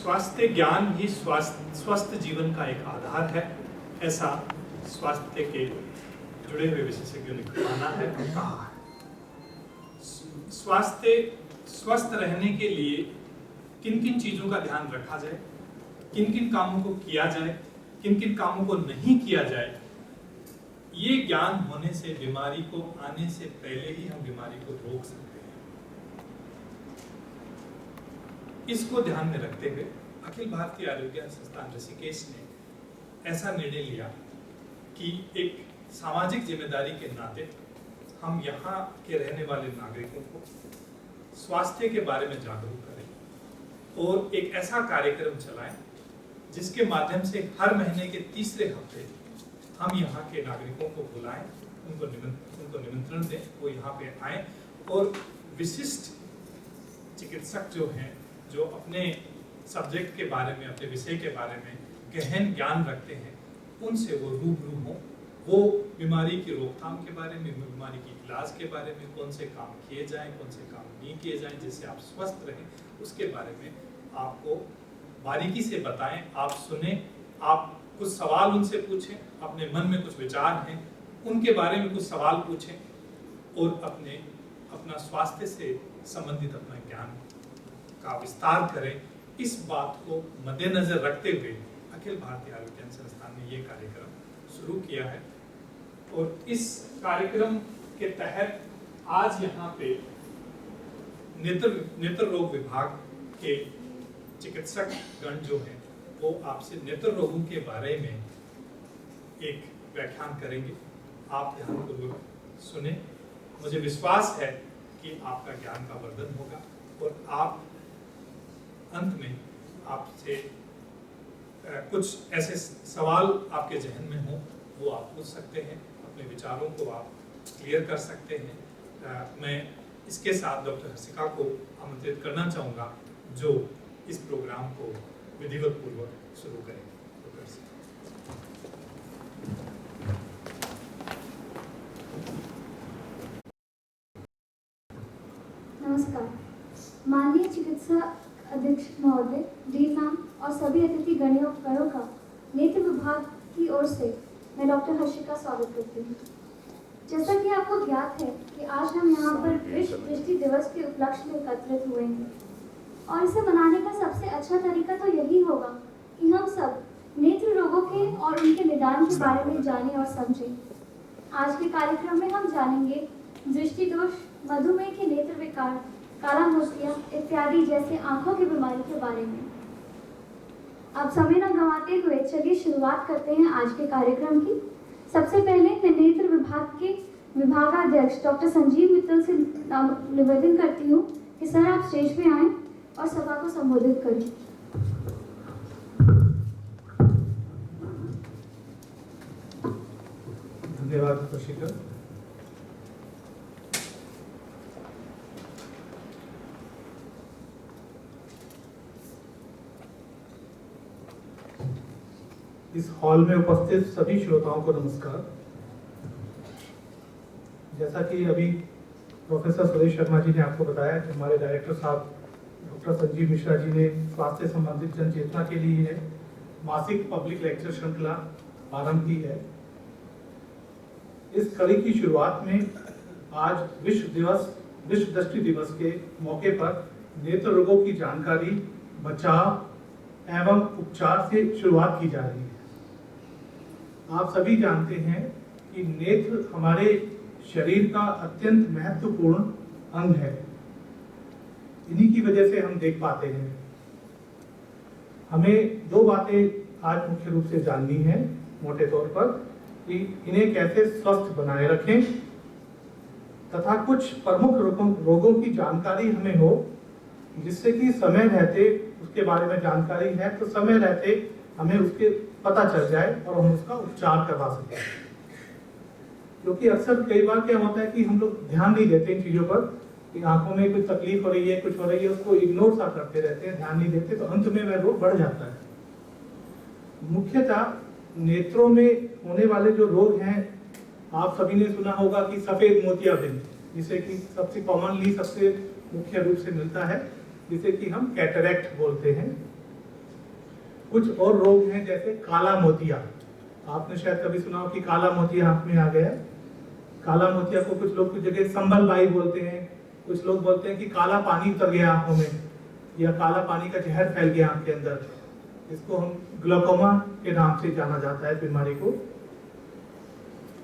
स्वास्थ्य ज्ञान ही स्वस्थ जीवन का एक आधार है, ऐसा स्वास्थ्य के जुड़े हुए विशेषज्ञों ने माना है और कहा है। स्वस्थ रहने के लिए किन किन चीजों का ध्यान रखा जाए, किन किन कामों को किया जाए, किन किन कामों को नहीं किया जाए, ये ज्ञान होने से बीमारी को आने से पहले ही हम बीमारी को रोक सकते हैं। इसको ध्यान में रखते हुए अखिल भारतीय आयुर्विज्ञान संस्थान ऋषिकेश ने ऐसा निर्णय लिया कि एक सामाजिक जिम्मेदारी के नाते हम यहाँ के रहने वाले नागरिकों को स्वास्थ्य के बारे में जागरूक करें और एक ऐसा कार्यक्रम चलाएं जिसके माध्यम से हर महीने के तीसरे हफ्ते हम यहाँ के नागरिकों को बुलाएं, उनको निमंत्रण दें, वो यहाँ पे आए और विशिष्ट चिकित्सक जो हैं, जो अपने सब्जेक्ट के बारे में, अपने विषय के बारे में गहन ज्ञान रखते हैं, उनसे वो रूबरू हों। वो बीमारी की रोकथाम के बारे में, बीमारी की इलाज के बारे में, कौन से काम किए जाएं, कौन से काम नहीं किए जाएं जिससे आप स्वस्थ रहें, उसके बारे में आपको बारीकी से बताएं, आप सुने, आप कुछ सवाल उनसे पूछें, अपने मन में कुछ विचार हैं उनके बारे में कुछ सवाल पूछें और अपना स्वास्थ्य से संबंधित अपना ज्ञान का विस्तार करें। इस बात को मद्देनजर रखते हुए अखिल भारतीय आयुर्विज्ञान संस्थान ने ये कार्यक्रम शुरू किया है और इस कार्यक्रम के तहत आज यहाँ पे नेत्र रोग विभाग के चिकित्सक गण जो हैं वो आपसे नेत्र रोगों के बारे में एक व्याख्यान करेंगे। आप ध्यानपूर्वक सुने, मुझे विश्वास है कि आपका ज्ञान का वर्धन होगा और आप अंत में आपसे कुछ ऐसे सवाल आपके जहन में हो वो आप पूछ सकते हैं, अपने विचारों को आप क्लियर कर सकते हैं। मैं इसके साथ डॉक्टर हर्षिका को आमंत्रित करना चाहूँगा जो इस प्रोग्राम को विधिवत पूर्वक शुरू करेंगे। नमस्कार। माननीय चिकित्सा अधीक्षक महोदय, डीन मैम और सभी अतिथि गणों का नेत्र विभाग की ओर से मैं डॉक्टर हर्षिका स्वागत करती हूँ। जैसा कि आपको ज्ञात है कि आज हम यहाँ पर विश्व दृष्टि दिवस के उपलक्ष्य में एकत्रित हुए हैं और इसे मनाने का सबसे अच्छा तरीका तो यही होगा कि हम सब नेत्र रोगों के और उनके निदान के बारे में जानें और समझें। आज के कार्यक्रम में हम जानेंगे दृष्टि दोष, मधुमेह के नेत्र विकार, काला मोतिया इत्यादि जैसे आंखों की बीमारी के बारे में। अब समय न गंवाते हुए चलिए शुरुआत करते हैं आज के कार्यक्रम की। सबसे पहले मैं नेत्र विभाग के विभागाध्यक्ष डॉक्टर संजीव मित्तल से निवेदन करती हूँ कि सर आप स्टेज पे आएं और सभा को संबोधित करें। धन्यवाद हर्षिका। इस हॉल में उपस्थित सभी श्रोताओं को नमस्कार। जैसा कि अभी प्रोफेसर सुरेश शर्मा जी ने आपको बताया कि हमारे डायरेक्टर साहब डॉक्टर संजीव मिश्रा जी ने स्वास्थ्य संबंधित जन चेतना के लिए मासिक पब्लिक लेक्चर श्रृंखला आरंभ की है। इस कड़ी की शुरुआत में आज विश्व दृष्टि दिवस के मौके पर नेत्र रोगों की जानकारी, बचाव एवं उपचार से शुरुआत की जा रही है। आप सभी जानते हैं कि नेत्र हमारे शरीर का अत्यंत महत्वपूर्ण अंग है। इन्हीं की वजह से हम देख पाते हैं। हमें दो बातें आज मुख्य रूप से जाननी है मोटे तौर पर कि इन्हें कैसे स्वस्थ बनाए रखें तथा कुछ प्रमुख रोगों की जानकारी हमें हो जिससे कि समय रहते उसके बारे में जानकारी है तो समय रहते हमें उसके पता चल जाए और हम उसका उपचार करवा सकें। क्योंकि अक्सर कई बार क्या होता है कि हम लोग ध्यान नहीं देते इन चीज़ों पर कि आंखों में कुछ तकलीफ हो रही है, कुछ हो रही है, उसको इग्नोर सा करते रहते हैं, ध्यान नहीं देते, तो अंत में वह रोग बढ़ जाता है। मुख्यतः नेत्रों में होने वाले जो रोग हैं, आप सभी ने सुना होगा कि सफेद मोतियाबिंद, जिसे कि सबसे कॉमनली सबसे मुख्य रूप से मिलता है, जिसे कि हम कैटरैक्ट बोलते हैं। कुछ और रोग हैं जैसे काला मोतिया। आपने शायद कभी सुना हो कि काला मोतिया आंख में आ गया। काला मोतिया को कुछ लोग कुछ जगह संबल बाई बोलते हैं, कुछ लोग बोलते हैं कि काला पानी उतर गया आंखों में, या काला पानी का जहर फैल गया आंख के अंदर। इसको हम ग्लूकोमा के नाम से जाना जाता है बीमारी को।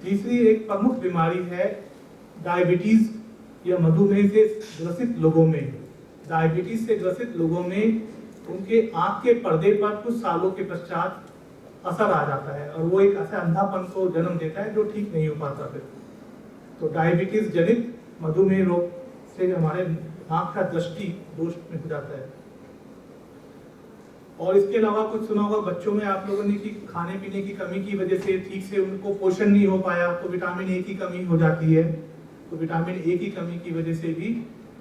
तीसरी एक प्रमुख बीमारी है डायबिटीज या मधुमेह से ग्रसित लोगों में। डायबिटीज से ग्रसित लोगों में उनके आंख के पर्दे पर कुछ सालों के पश्चात असर आ जाता है और वो एक ऐसा अंधापन को जन्म देता है जो ठीक नहीं हो पाता फिर। तो डायबिटीज जनित मधुमेह रोग से हमारे आंख का दृष्टि दोष में हो जाता है। और इसके अलावा कुछ सुना होगा बच्चों में आप लोगों ने कि खाने पीने की कमी की वजह से ठीक से उनको पोषण नहीं हो पाया तो विटामिन ए की कमी हो जाती है। तो विटामिन ए की कमी की वजह से भी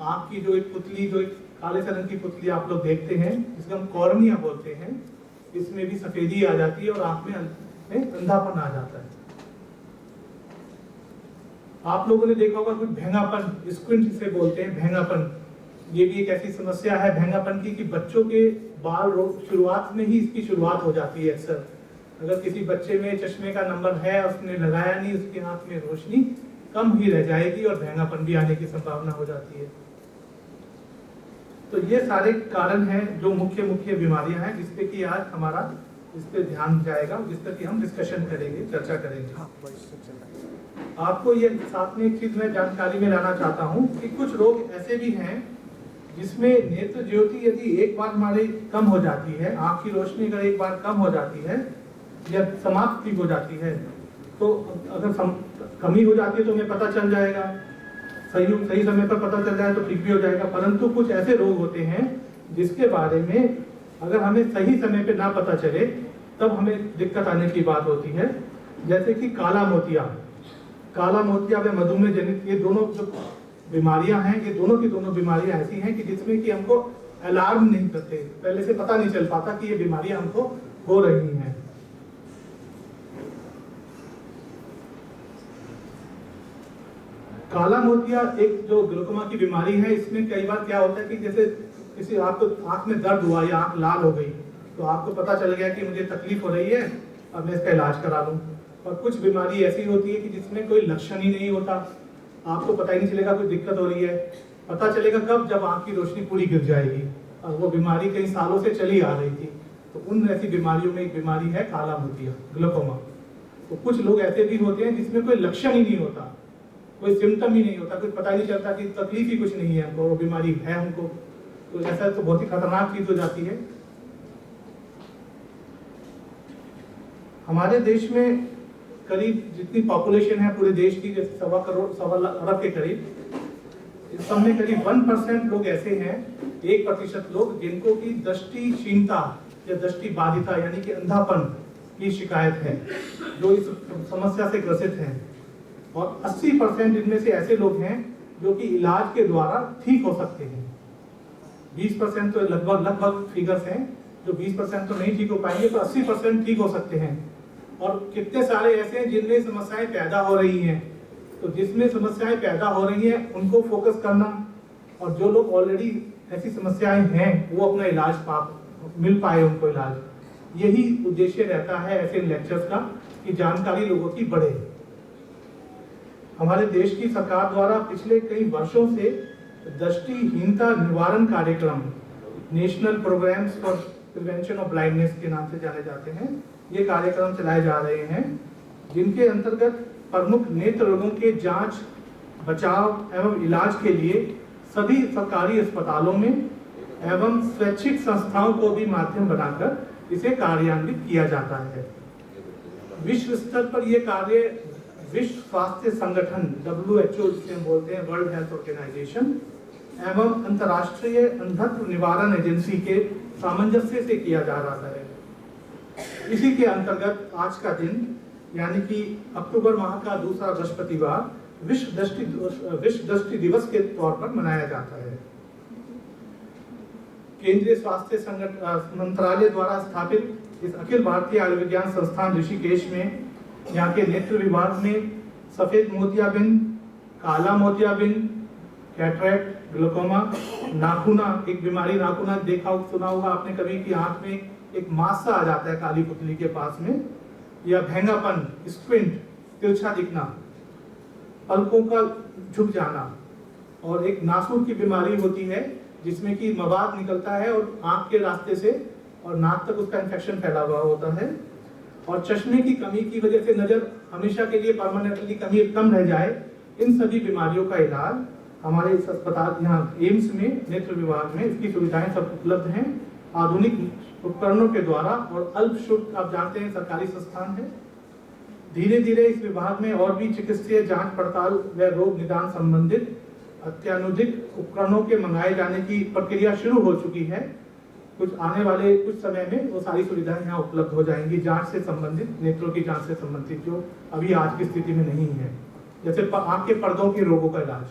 आंख की जो एक पुतली, जो एक काले से रंग की पुतली आप लोग देखते हैं, जिसको हम कॉर्निया बोलते हैं, इसमें भी सफेदी आ जाती है और आंख में अंधापन आ जाता है। आप लोगों ने देखा होगा कुछ भेंगापन, स्क्विंट से बोलते हैं भेंगापन। ये भी एक ऐसी समस्या है भेंगापन की कि बच्चों के बाल रोग शुरुआत में ही इसकी शुरुआत हो जाती है। अक्सर अगर किसी बच्चे में चश्मे का नंबर है, उसने लगाया नहीं, उसकी आंख में रोशनी कम ही रह जाएगी और भेंगापन भी आने की संभावना हो जाती है। तो ये सारे कारण हैं जो मुख्य मुख्य बीमारियां हैं जिसपे कि आज हमारा इस पे ध्यान जाएगा, जिस पर कि हम डिस्कशन करेंगे, चर्चा करेंगे। आपको ये साथ में एक चीज मैं जानकारी में लाना चाहता हूँ कि कुछ रोग ऐसे भी हैं जिसमें नेत्र ज्योति यदि एक बार हमारी कम हो जाती है, आंख की रोशनी अगर एक बार कम हो जाती है या समाप्ति हो जाती है, तो अगर कमी हो जाती है तो हमें पता चल जाएगा, सही समय पर पता चल जाए तो ठीक भी हो जाएगा। परंतु कुछ ऐसे रोग होते हैं जिसके बारे में अगर हमें सही समय पे ना पता चले तब हमें दिक्कत आने की बात होती है। जैसे कि काला मोतिया व मधुमेह जनित, ये दोनों जो बीमारियां हैं, ये दोनों की दोनों बीमारियां ऐसी हैं कि जिसमें कि हमको अलार्म नहीं करते, पहले से पता नहीं चल पाता कि ये बीमारियां हमको हो रही हैं। काला मोतिया एक जो ग्लूकोमा की बीमारी है, इसमें कई बार क्या होता है कि जैसे किसी आपको आंख में दर्द हुआ या आंख लाल हो गई तो आपको पता चल गया कि मुझे तकलीफ हो रही है, अब मैं इसका इलाज करा लूं। और कुछ बीमारी ऐसी होती है कि जिसमें कोई लक्षण ही नहीं होता, आपको पता ही नहीं चलेगा कोई दिक्कत हो रही है, पता चलेगा कब, जब आंख की रोशनी पूरी गिर जाएगी और वो बीमारी कई सालों से चली आ रही थी। तो उन ऐसी बीमारियों में एक बीमारी है काला मोतिया, ग्लूकोमा। तो कुछ लोग ऐसे भी होते हैं जिसमें कोई लक्षण ही नहीं होता, कोई सिम्टम ही नहीं होता, कुछ पता ही नहीं चलता कि तकलीफ ही कुछ नहीं है हमको, वो बीमारी है हमको। तो ऐसा तो बहुत ही खतरनाक चीज हो जाती है। हमारे देश में करीब जितनी पॉपुलेशन है पूरे देश की, जैसे 1.25 करोड़ 1.25 अरब के करीब, इस सब में करीब 1% लोग ऐसे हैं, 1% लोग जिनको की दृष्टि क्षीणता या दृष्टि बाधिता यानी कि अंधापन की शिकायत है, जो इस समस्या से ग्रसित हैं। और 80% इनमें से ऐसे लोग हैं जो कि इलाज के द्वारा ठीक हो सकते हैं। 20% तो लगभग फिगर्स हैं, जो 20% तो नहीं ठीक हो पाएंगे, तो 80% ठीक हो सकते हैं। और कितने सारे ऐसे हैं जिनमें समस्याएं पैदा हो रही हैं। तो जिसमें समस्याएं पैदा हो रही हैं उनको फोकस करना, और जो लोग ऑलरेडी ऐसी समस्याएं हैं वो अपना इलाज मिल पाए उनको इलाज, यही उद्देश्य रहता है ऐसे लेक्चर्स का कि जानकारी लोगों की बढ़े। हमारे देश की सरकार द्वारा पिछले कई वर्षों से दृष्टिहीनता निवारण कार्यक्रम, national programmes for prevention of blindness के नाम से जाने जाते हैं, ये कार्यक्रम चलाए जा रहे हैं, जिनके अंतर्गत प्रमुख नेत्र रोगों के जांच, बचाव एवं इलाज के लिए सभी सरकारी अस्पतालों में एवं स्वैच्छिक संस्थाओं को भी माध्यम बनाकर इसे कार्यान्वित किया जाता है। विश्व स्तर पर यह कार्य विश्व स्वास्थ्य संगठन WHO जिसे हम बोलते हैं वर्ल्ड हेल्थ ऑर्गेनाइजेशन एवं अंतर्राष्ट्रीय अंधत्व निवारण एजेंसी के सामंजस्य से किया जा रहा है। इसी के अंतर्गत आज का दिन यानी कि अक्टूबर माह का दूसरा बृहस्पतिवार विश्व दृष्टि दिवस के तौर पर मनाया जाता है। केंद्रीय स्वास्थ्य मंत्रालय द्वारा स्थापित इस अखिल भारतीय आयुर्विज्ञान संस्थान ऋषिकेश में यहाँ के नेत्र विभाग में सफेद मोतियाबिंद, काला मोतियाबिंद, कैटरैक्ट, ग्लूकोमा, नाखूना, एक बीमारी नाखूना देखा सुना होगा आपने कभी कि आंख में एक मासा आ जाता है काली पुतली के पास में, या भेंगापन, स्क्विंट, तिरछा दिखना, पलकों का झुक जाना, और एक नासूर की बीमारी होती है जिसमें कि मवाद निकलता है और आंख के रास्ते से और नाक तक उसका इन्फेक्शन फैला हुआ होता है, और चश्मे की कमी की वजह से नजर हमेशा के लिए परमानेंटली कम रह जाए। इन सभी बीमारियों का इलाज हमारे इस अस्पताल यहाँ एम्स में नेत्र विभाग में इसकी सुविधाएं सब उपलब्ध हैं आधुनिक उपकरणों के द्वारा, और अल्प शुल्क, आप जानते हैं सरकारी संस्थान है। धीरे धीरे इस विभाग में और भी चिकित्सीय जांच पड़ताल व रोग निदान संबंधित अत्याधुनिक उपकरणों के मंगाए जाने की प्रक्रिया शुरू हो चुकी है। कुछ आने वाले कुछ समय में वो सारी सुविधाएं यहाँ उपलब्ध हो जाएंगी, जांच से संबंधित, नेत्रों की जांच से संबंधित, जो अभी आज की स्थिति में नहीं है। जैसे आंख के पर्दों के रोगों का इलाज,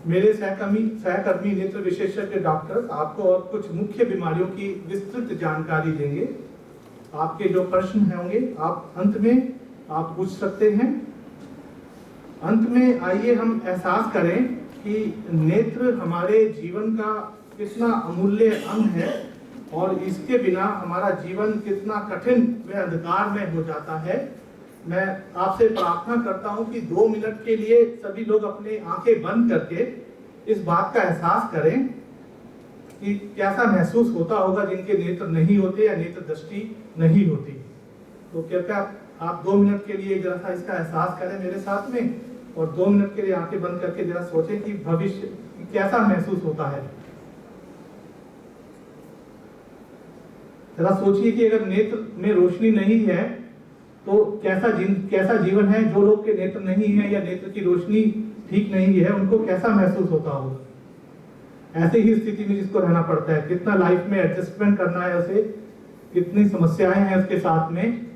मेरे सहकर्मी नेत्र विशेषज्ञ डॉक्टर आपको और कुछ मुख्य बीमारियों की विस्तृत जानकारी देंगे। आपके जो प्रश्न होंगे आप अंत में आप पूछ सकते हैं। अंत में आइए हम एहसास करें कि नेत्र हमारे जीवन का कितना अमूल्य अंग है और इसके बिना हमारा जीवन कितना कठिन व अंधकार में हो जाता है। मैं आपसे प्रार्थना करता हूं कि 2 मिनट के लिए सभी लोग अपनी आंखें बंद करके इस बात का एहसास करें कि कैसा महसूस होता होगा जिनके नेत्र नहीं होते या नेत्र दृष्टि नहीं होती। तो कृपया आप 2 मिनट के लिए जरा सा इसका एहसास करें मेरे साथ में, और 2 मिनट के लिए आंखें बंद करके जरा सोचें कि भविष्य कैसा महसूस होता है। जरा सोचिए कि अगर नेत्र में रोशनी नहीं है तो कैसा जीवन है। जो लोग के नेत्र नहीं है या नेत्र की रोशनी ठीक नहीं है उनको कैसा महसूस होता होगा। ऐसे ही स्थिति में जिसको रहना पड़ता है, कितना लाइफ में एडजस्टमेंट करना है उसे, कितनी समस्याएं हैं उसके साथ में।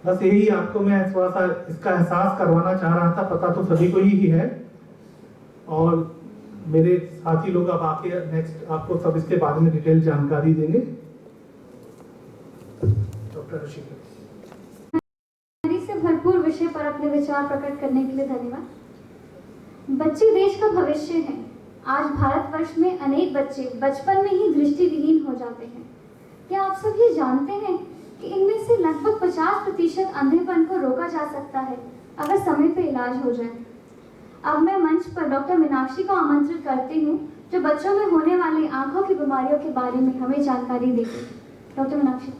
बस यही आपको मैं थोड़ा सा इसका एहसास करवाना चाह रहा था। पता तो सभी को ही है, और मेरे साथी लोग अब आके नेक्स्ट आपको सब इसके बारे में डिटेल जानकारी देंगे। डॉक्टर हर्षिका से भरपूर विषय पर अपने विचार प्रकट करने के लिए धन्यवाद। बच्चे देश का भविष्य हैं। आज भारतवर्ष में अनेक बच्चे बचपन में ही दृष्टिविहीन हो जाते हैं। क्या आप सभी जानते हैं कि इनमें से लगभग 50% अंधेपन को रोका जा सकता है अगर समय पे इलाज हो जाए। अब मैं मंच पर डॉक्टर मीनाक्षी को आमंत्रित करती हूँ जो बच्चों में होने वाली आंखों की बीमारियों के बारे में हमें जानकारी देगी। डॉक्टर मीनाक्षी।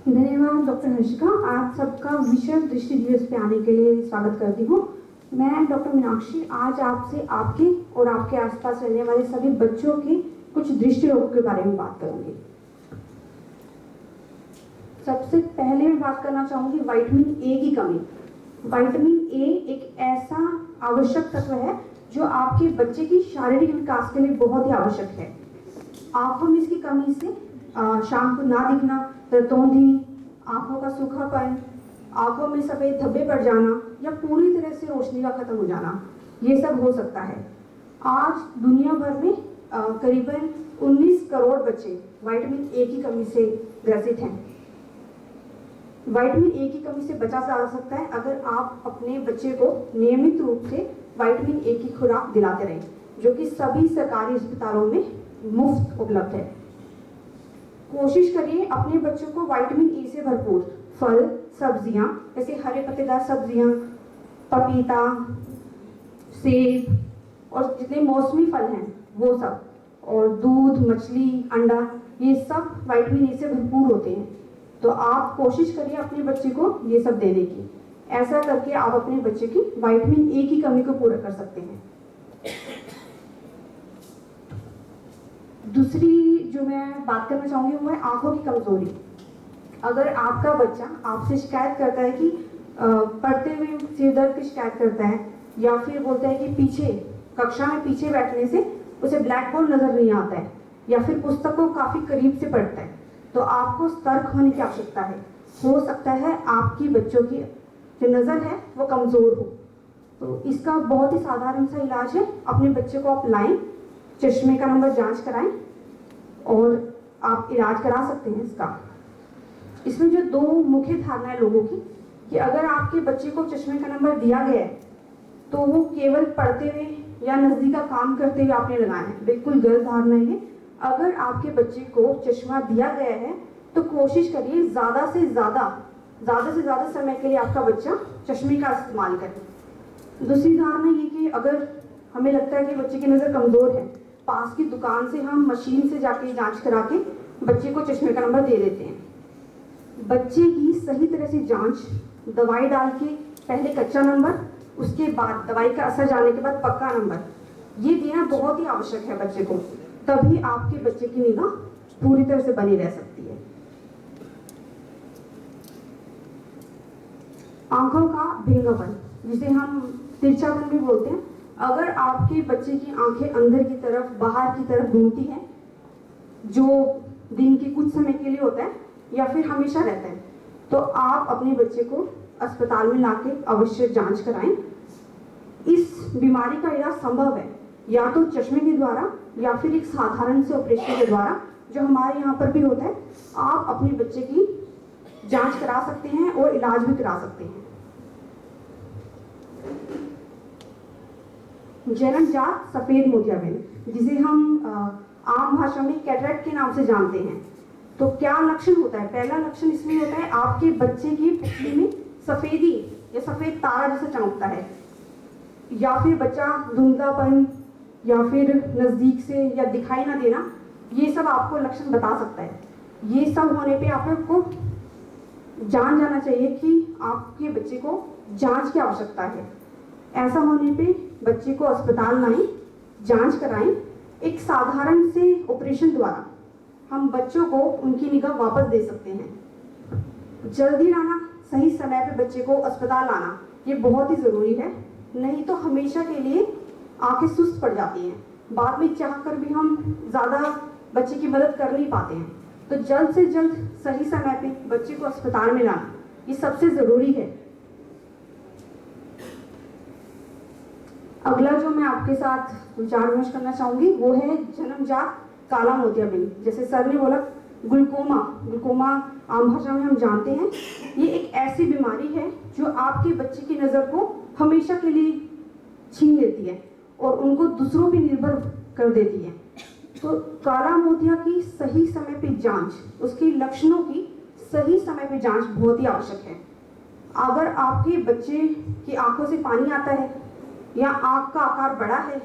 धन्यवाद डॉक्टर हर्षिका। आप सबका विश्व दृष्टि दिवस पे आने के लिए स्वागत करती हूँ। मैं डॉक्टर मीनाक्षी आज आपसे आपके और आपके आसपास रहने वाले सभी बच्चों के कुछ दृष्टि रोगों के बारे में बात करूंगी। सबसे पहले मैं बात करना चाहूंगी विटामिन ए की कमी। विटामिन ए एक ऐसा आवश्यक तत्व है जो आपके बच्चे की शारीरिक विकास के लिए बहुत ही आवश्यक है। आंखों में इसकी कमी से शाम को ना दिखना, रतौंधी, आंखों का सूखापन, आंखों में सफेद धब्बे पड़ जाना या पूरी तरह से रोशनी का खत्म हो जाना, ये सब हो सकता है। आज दुनिया भर में करीबन 19 करोड़ बच्चे विटामिन ए की कमी से ग्रसित हैं। विटामिन ए की कमी से बचा जा सकता है अगर आप अपने बच्चे को नियमित रूप से विटामिन ए की खुराक दिलाते रहें, जो कि सभी सरकारी अस्पतालों में मुफ्त उपलब्ध है। कोशिश करिए अपने बच्चों को विटामिन ए से भरपूर फल, सब्जियां जैसे हरे पत्तेदार सब्जियां, पपीता, सेब और जितने मौसमी फल हैं वो सब, और दूध, मछली, अंडा, ये सब विटामिन ए से भरपूर होते हैं। तो आप कोशिश करिए अपने बच्चे को ये सब देने की। ऐसा करके आप अपने बच्चे की विटामिन ए की कमी को पूरा कर सकते हैं। दूसरी जो मैं बात करना चाहूँगी वो है आंखों की कमजोरी। अगर आपका बच्चा आपसे शिकायत करता है कि पढ़ते हुए सिर दर्द की शिकायत करता है, या फिर बोलते हैं कि पीछे कक्षा में पीछे बैठने से उसे ब्लैक बोर्ड नजर नहीं आता है, या फिर पुस्तक को काफी करीब से पढ़ता है, तो आपको सतर्क होने की आवश्यकता है। हो सकता है आपकी बच्चों की जो नज़र है वो कमज़ोर हो, तो इसका बहुत ही साधारण सा इलाज है। अपने बच्चे को आप लाएं, चश्मे का नंबर जांच कराएं और आप इलाज करा सकते हैं इसका। इसमें जो दो मुख्य धारणा है लोगों की कि अगर आपके बच्चे को चश्मे का नंबर दिया गया है तो वो केवल पढ़ते हुए या नज़दीक का काम करते हुए आपने लगाया है। बिल्कुल गलत धारणा है। अगर आपके बच्चे को चश्मा दिया गया है तो कोशिश करिए ज़्यादा से ज़्यादा समय के लिए आपका बच्चा चश्मे का इस्तेमाल करे। दूसरी धारणा ये कि अगर हमें लगता है कि बच्चे की नज़र कमज़ोर है, पास की दुकान से हम मशीन से जाके जांच करा के बच्चे को चश्मे का नंबर दे देते हैं। बच्चे की सही तरह से जांच, दवाई डाल के पहले कच्चा नंबर, उसके बाद दवाई का असर जाने के बाद पक्का नंबर, ये देना बहुत ही आवश्यक है बच्चे को। तभी आपके बच्चे की निगाह पूरी तरह से बनी रह सकती है। आंखों का भींगापन, जिसे हम तिरछापन भी बोलते हैं, अगर आपके बच्चे की आंखें अंदर की तरफ, बाहर की तरफ घूमती हैं, जो दिन के कुछ समय के लिए होता है या फिर हमेशा रहता है, तो आप अपने बच्चे को अस्पताल में लाके अवश्य जांच कराएं। इस बीमारी का इलाज संभव है या तो चश्मे के द्वारा या फिर एक साधारण से ऑपरेशन के द्वारा, जो हमारे यहाँ पर भी होता है। आप अपने बच्चे की जांच करा सकते हैं और इलाज भी करा सकते हैं। जन्मजात सफेद मोतियाबिंद, जिसे हम आम भाषा में कैटरेक्ट के नाम से जानते हैं, तो क्या लक्षण होता है? पहला लक्षण इसमें होता है आपके बच्चे की पुतली में सफेदी या सफेद तारा जैसा चमकता है, या फिर बच्चा धुंधलापन, या फिर नजदीक से या दिखाई ना देना, ये सब आपको लक्षण बता सकता है। ये सब होने पे आपको जान जाना चाहिए कि आपके बच्चे को जांच की आवश्यकता है। ऐसा होने पे बच्चे को अस्पताल लाएं, जांच कराएं। एक साधारण से ऑपरेशन द्वारा हम बच्चों को उनकी निगाह वापस दे सकते हैं। जल्दी लाना, सही समय पे बच्चे को अस्पताल लाना, ये बहुत ही ज़रूरी है। नहीं तो हमेशा के लिए आंखें सुस्त पड़ जाती हैं, बाद में चाह कर भी हम ज़्यादा बच्चे की मदद कर नहीं पाते हैं। तो जल्द से जल्द सही समय पे बच्चे को अस्पताल में लाना, ये सबसे ज़रूरी है। अगला जो मैं आपके साथ विचार विमर्श करना चाहूँगी वो है जन्मजात काला मोतियाबिंद। जैसे सर ने बोला, ग्लूकोमा आम भाषा में हम जानते हैं, ये एक ऐसी बीमारी है जो आपके बच्चे की नज़र को हमेशा के लिए छीन लेती है और उनको दूसरों पर निर्भर कर देती है। तो काला मोतिया की सही समय पे जांच, उसके लक्षणों की सही समय पे जांच बहुत ही आवश्यक है। अगर आपके बच्चे की आंखों से पानी आता है या आंख का आकार बड़ा है,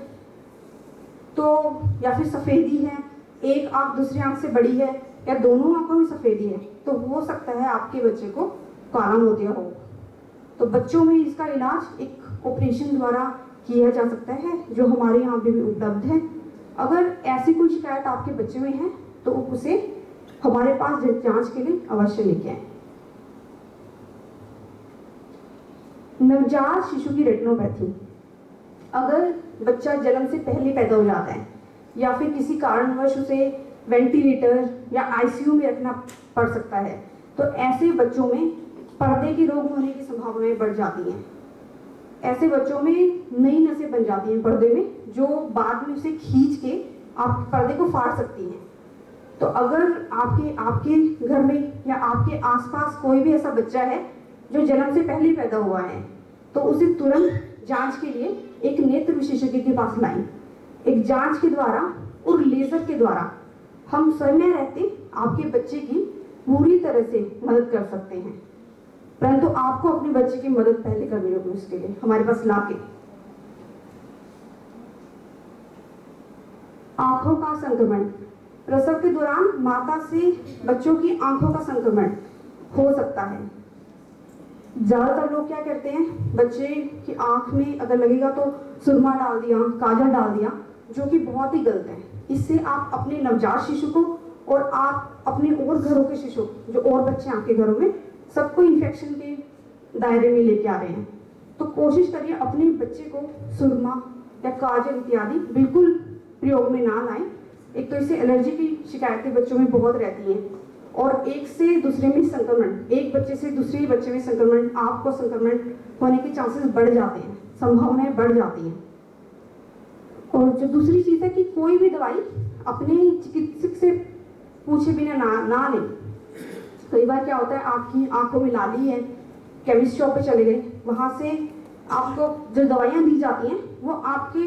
तो या फिर सफ़ेदी है, एक आंख दूसरी आंख से बड़ी है या दोनों आंखों में सफ़ेदी है, तो हो सकता है आपके बच्चे को काला मोतिया हो। तो बच्चों में इसका इलाज एक ऑपरेशन द्वारा किया जा सकता है, जो हमारे यहाँ पे भी उपलब्ध है। अगर ऐसी कोई शिकायत आपके बच्चे में है तो उसे हमारे पास जांच के लिए अवश्य लेके आए। नवजात शिशु की रेटिनोपैथी, अगर बच्चा जन्म से पहले पैदा हो जाता है या फिर किसी कारणवश उसे वेंटिलेटर या आईसीयू में रखना पड़ सकता है, तो ऐसे बच्चों में पर्दे के रोग होने की संभावनाएं बढ़ जाती हैं। ऐसे बच्चों में नई नसें बन जाती हैं पर्दे में, जो बाद में उसे खींच के आप पर्दे को फाड़ सकती हैं। तो अगर आपके घर में या आपके आसपास कोई भी ऐसा बच्चा है जो जन्म से पहले पैदा हुआ है, तो उसे तुरंत जांच के लिए एक नेत्र विशेषज्ञ के पास लाएं। एक जांच के द्वारा और लेजर के द्वारा हम समय रहते आपके बच्चे की पूरी तरह से मदद कर सकते हैं, परंतु आपको अपने बच्चे की मदद पहले करनी होगी। उसके लिए हमारे पास लाके आंखों का संक्रमण, प्रसव के दौरान माता से बच्चों की आंखों का संक्रमण हो सकता है। ज्यादातर लोग क्या करते हैं, बच्चे की आंख में अगर लगेगा तो सुरमा डाल दिया, काजल डाल दिया, जो कि बहुत ही गलत है। इससे आप अपने नवजात शिशु को और आप अपने और घरों के शिशु, जो और बच्चे आपके घरों में, सबको इन्फेक्शन के दायरे में लेके आ रहे हैं। तो कोशिश करिए अपने बच्चे को सुरमा या काजल इत्यादि बिल्कुल प्रयोग में ना लाएं। एक तो इससे एलर्जी की शिकायतें बच्चों में बहुत रहती हैं और एक से दूसरे में संक्रमण, एक बच्चे से दूसरे बच्चे में संक्रमण, आपको संक्रमण होने के चांसेस बढ़ जाते हैं, संभावनाएं बढ़ जाती हैं। और जो दूसरी चीज़ है कि कोई भी दवाई अपने चिकित्सक से पूछे बिना ना लें। कई बार क्या होता है, आपकी आंखों में लाली है, केमिस्ट शॉप पे चले गए, वहाँ से आपको जो दवाइयाँ दी जाती हैं वो आपके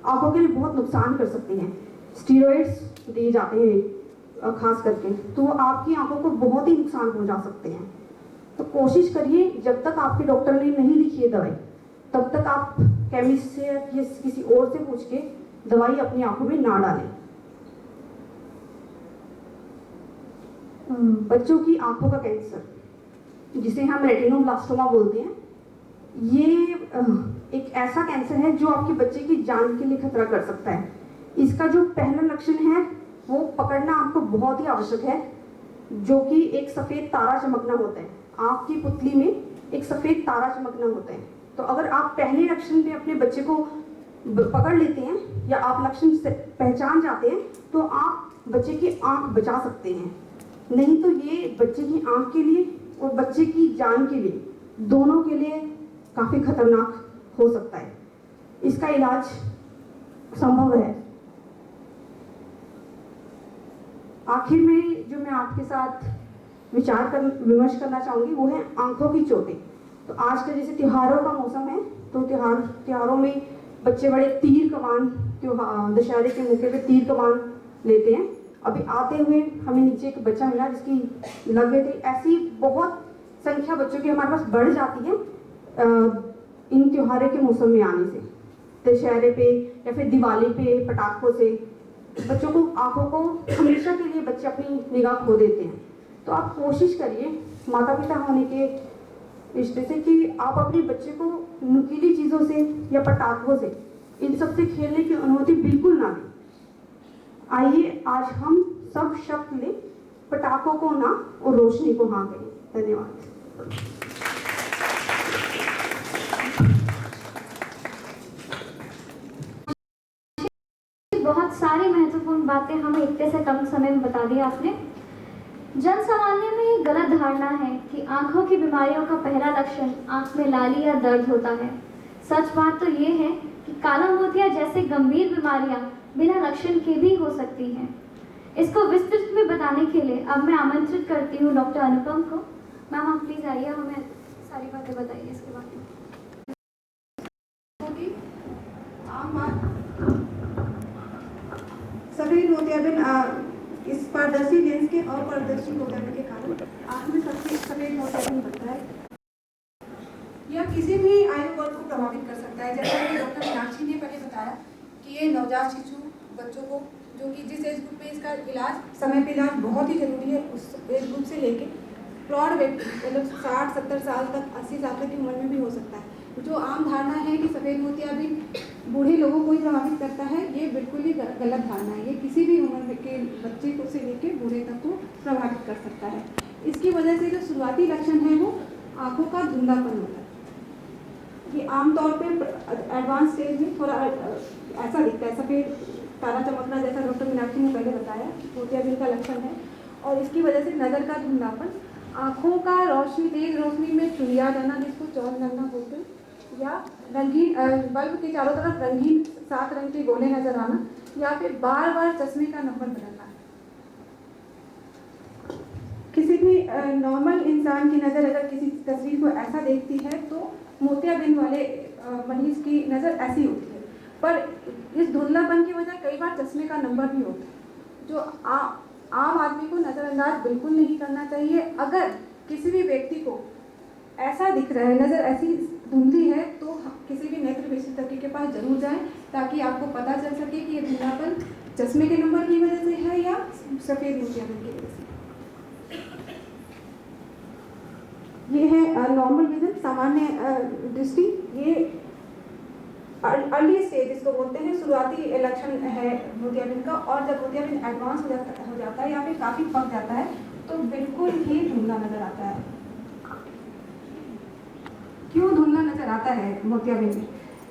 आंखों के लिए बहुत नुकसान कर सकती हैं। स्टीरॉइड्स दिए जाते हैं खास करके, तो वो आपकी आंखों को बहुत ही नुकसान पहुंचा सकते हैं। तो कोशिश करिए जब तक आपके डॉक्टर ने नहीं लिखी है दवाई, तब तक आप केमिस्ट से या किसी और से पूछ के दवाई अपनी आंखों में ना डालें। बच्चों की आंखों का कैंसर, जिसे हम रेटिनोब्लास्टोमा बोलते हैं, ये एक ऐसा कैंसर है जो आपके बच्चे की जान के लिए खतरा कर सकता है। इसका जो पहला लक्षण है वो पकड़ना आपको बहुत ही आवश्यक है, जो कि एक सफ़ेद तारा चमकना होता है। आँख की पुतली में एक सफ़ेद तारा चमकना होता है। तो अगर आप पहले लक्षण पे अपने बच्चे को पकड़ लेते हैं या आप लक्षण से पहचान जाते हैं, तो आप बच्चे की आँख बचा सकते हैं। नहीं तो ये बच्चे की आँख के लिए और बच्चे की जान के लिए, दोनों के लिए काफ़ी खतरनाक हो सकता है। इसका इलाज संभव है। आखिर में जो मैं आपके साथ विमर्श करना चाहूँगी वो है आंखों की चोटें। तो आज का जैसे त्योहारों का मौसम है, तो त्योहारों में बच्चे बड़े तीर कमान, दशहरे के मौके पे तीर कमान लेते हैं। अभी आते हुए हमें नीचे एक बच्चा मिला जिसकी लग गई थी। ऐसी बहुत संख्या बच्चों की हमारे पास बढ़ जाती है इन त्योहारों के मौसम में आने से। दशहरे पे या फिर दिवाली पे पटाखों से बच्चों को, आंखों को हमेशा के लिए बच्चे अपनी निगाह खो देते हैं। तो आप कोशिश करिए माता पिता होने के रिश्ते से कि आप अपने बच्चे को नुकीली चीज़ों से या पटाखों से, इन सब से खेलने की अनुमति बिल्कुल ना दें। आइए आज हम सब शब्द लें, पटाखों को ना और रोशनी को हाँ करें। धन्यवाद। बहुत सारी महत्वपूर्ण बातें हमें इतने से कम समय में बता दी आपने। जन सामान्य में ये गलत धारणा है कि आंखों की बीमारियों का पहला लक्षण आंख में लाली या दर्द होता है। सच बात तो ये है कि काला मोतिया जैसे गंभीर बीमारियां बिना लक्षण के भी हो सकती हैं। इसको विस्तृत में बताने के लिए अब मैं आमंत्रित करती हूँ डॉक्टर अनुपम को। मैम आप प्लीज आइए, हमें सारी बातें बताइए इसके बारे में। सफेद मोतियाबिंद इस पारदर्शी लेंस के और पारदर्शी मोतियाबिंद के कारण आंख में सफेद मोतियाबिंद बनता है। यह किसी भी आयु वर्ग को प्रभावित कर सकता है। जैसा कि डॉक्टर मीनाक्षी ने पहले बताया कि ये नवजात शिशु बच्चों को, जो कि जिस एज ग्रुप में इसका इलाज, समय पे इलाज बहुत ही जरूरी है, उस एज ग्रुप से लेके प्रौढ़ व्यक्ति मतलब 60-70 साल तक, 80 साल तक की उम्र में भी हो सकता है। जो आम धारणा है कि सफ़ेद मोतियाबिंद बूढ़े लोगों को ही प्रभावित करता है, ये बिल्कुल ही गलत धारणा है। ये किसी भी उम्र के बच्चे को से लेकर बूढ़े तक को प्रभावित कर सकता है। इसकी वजह से जो शुरुआती लक्षण है वो आंखों का धुंधलापन होता है। ये आमतौर पे एडवांस स्टेज में थोड़ा ऐसा दिखता है, सफ़ेद तारा चमकना, जैसा डॉक्टर मीनाक्षी ने पहले बताया मोतियाबिंद का लक्षण है। और इसकी वजह से नज़र का धुंधलापन, आँखों का रोशनी, तेज रोशनी में चुनिया जाना, जिसको चौंध लगना बोलते हैं, या रंगीन बल्ब के चारों तरफ रंगीन 7 रंग के गोले नजर आना, या फिर बार बार चश्मे का नंबर बदलना। किसी भी नॉर्मल इंसान की नज़र अगर किसी तस्वीर को ऐसा देखती है तो मोतियाबिंद वाले मरीज की नज़र ऐसी होती है। पर इस धुंधलापन की वजह कई बार चश्मे का नंबर भी होता है, जो आम आदमी को नज़रअंदाज बिल्कुल नहीं करना चाहिए। अगर किसी भी व्यक्ति को ऐसा दिख रहा है, नज़र ऐसी धुंधली है, तो किसी भी नेत्र विशेषज्ञ के पास जरूर जाएं, ताकि आपको पता चल सके कि ये धुंधलापन चश्मे के नंबर की वजह से है या सफ़ेद मोतियाबिंद की वजह से। ये है नॉर्मल विजन, सामान्य दृष्टि। ये अर्ली स्टेज इसको बोलते हैं, शुरुआती लक्षण है मोतियाबिंद का। और जब मोतियाबिंद एडवांस हो जाता है या फिर काफ़ी पक जाता है तो बिल्कुल ही धुंधला नजर आता है। क्यों धुंधला नजर आता है मोतियाबिंद में?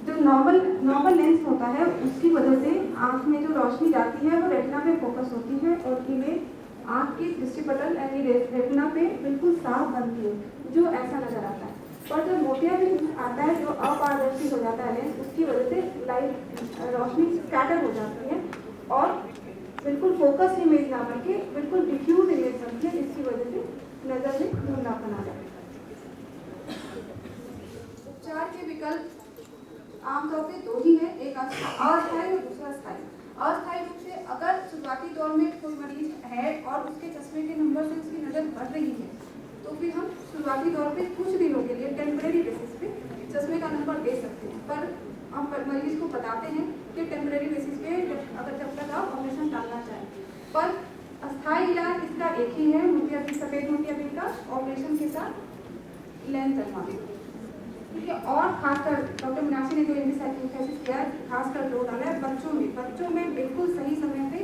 जो जो नॉर्मल लेंस होता है उसकी वजह से आँख में जो रोशनी जाती है वो रेटिना पे फोकस होती है और इमेज आँख की दृष्टिपटल यानी रेटिना पे बिल्कुल साफ बनती है, जो ऐसा नजर आता है। और जब मोतियाबिंद आता है, जो अपारदर्शी हो जाता है लेंस, उसकी वजह से लाइट रोशनी स्कैटर हो जाती है और बिल्कुल फोकस इमेज ना बनके बिल्कुल डिफ्यूज इमेज बनती है, जिसकी वजह से नजर में धुंधलापन आ जाता है। उपचार के विकल्प आमतौर पे दो ही है, एक अस्थायी और दूसरा स्थायी। अस्थायी रूप से अगर शुरुआती दौर में कोई मरीज है और उसके चश्मे के नंबर से उसकी नज़र बढ़ रही है, तो फिर हम शुरुआती दौर पे कुछ दिनों के लिए टेम्परेरी बेसिस पे चश्मे का नंबर दे सकते हैं, पर हम मरीज को बताते हैं कि टेम्परेरी बेसिस पे जब तक आप ऑपरेशन टालना चाहें। पर अस्थायी इलाज इसका एक ही है, मोतियाबिंद, सफेद मोतियाबिंद का ऑपरेशन के साथ लेंस डलवा दें। ठीक है, और खासकर डॉक्टर मीनाक्षी ने जो एंटीसाइक्लिक किया, खासकर जोर डाला है बच्चों में बिल्कुल सही समय पे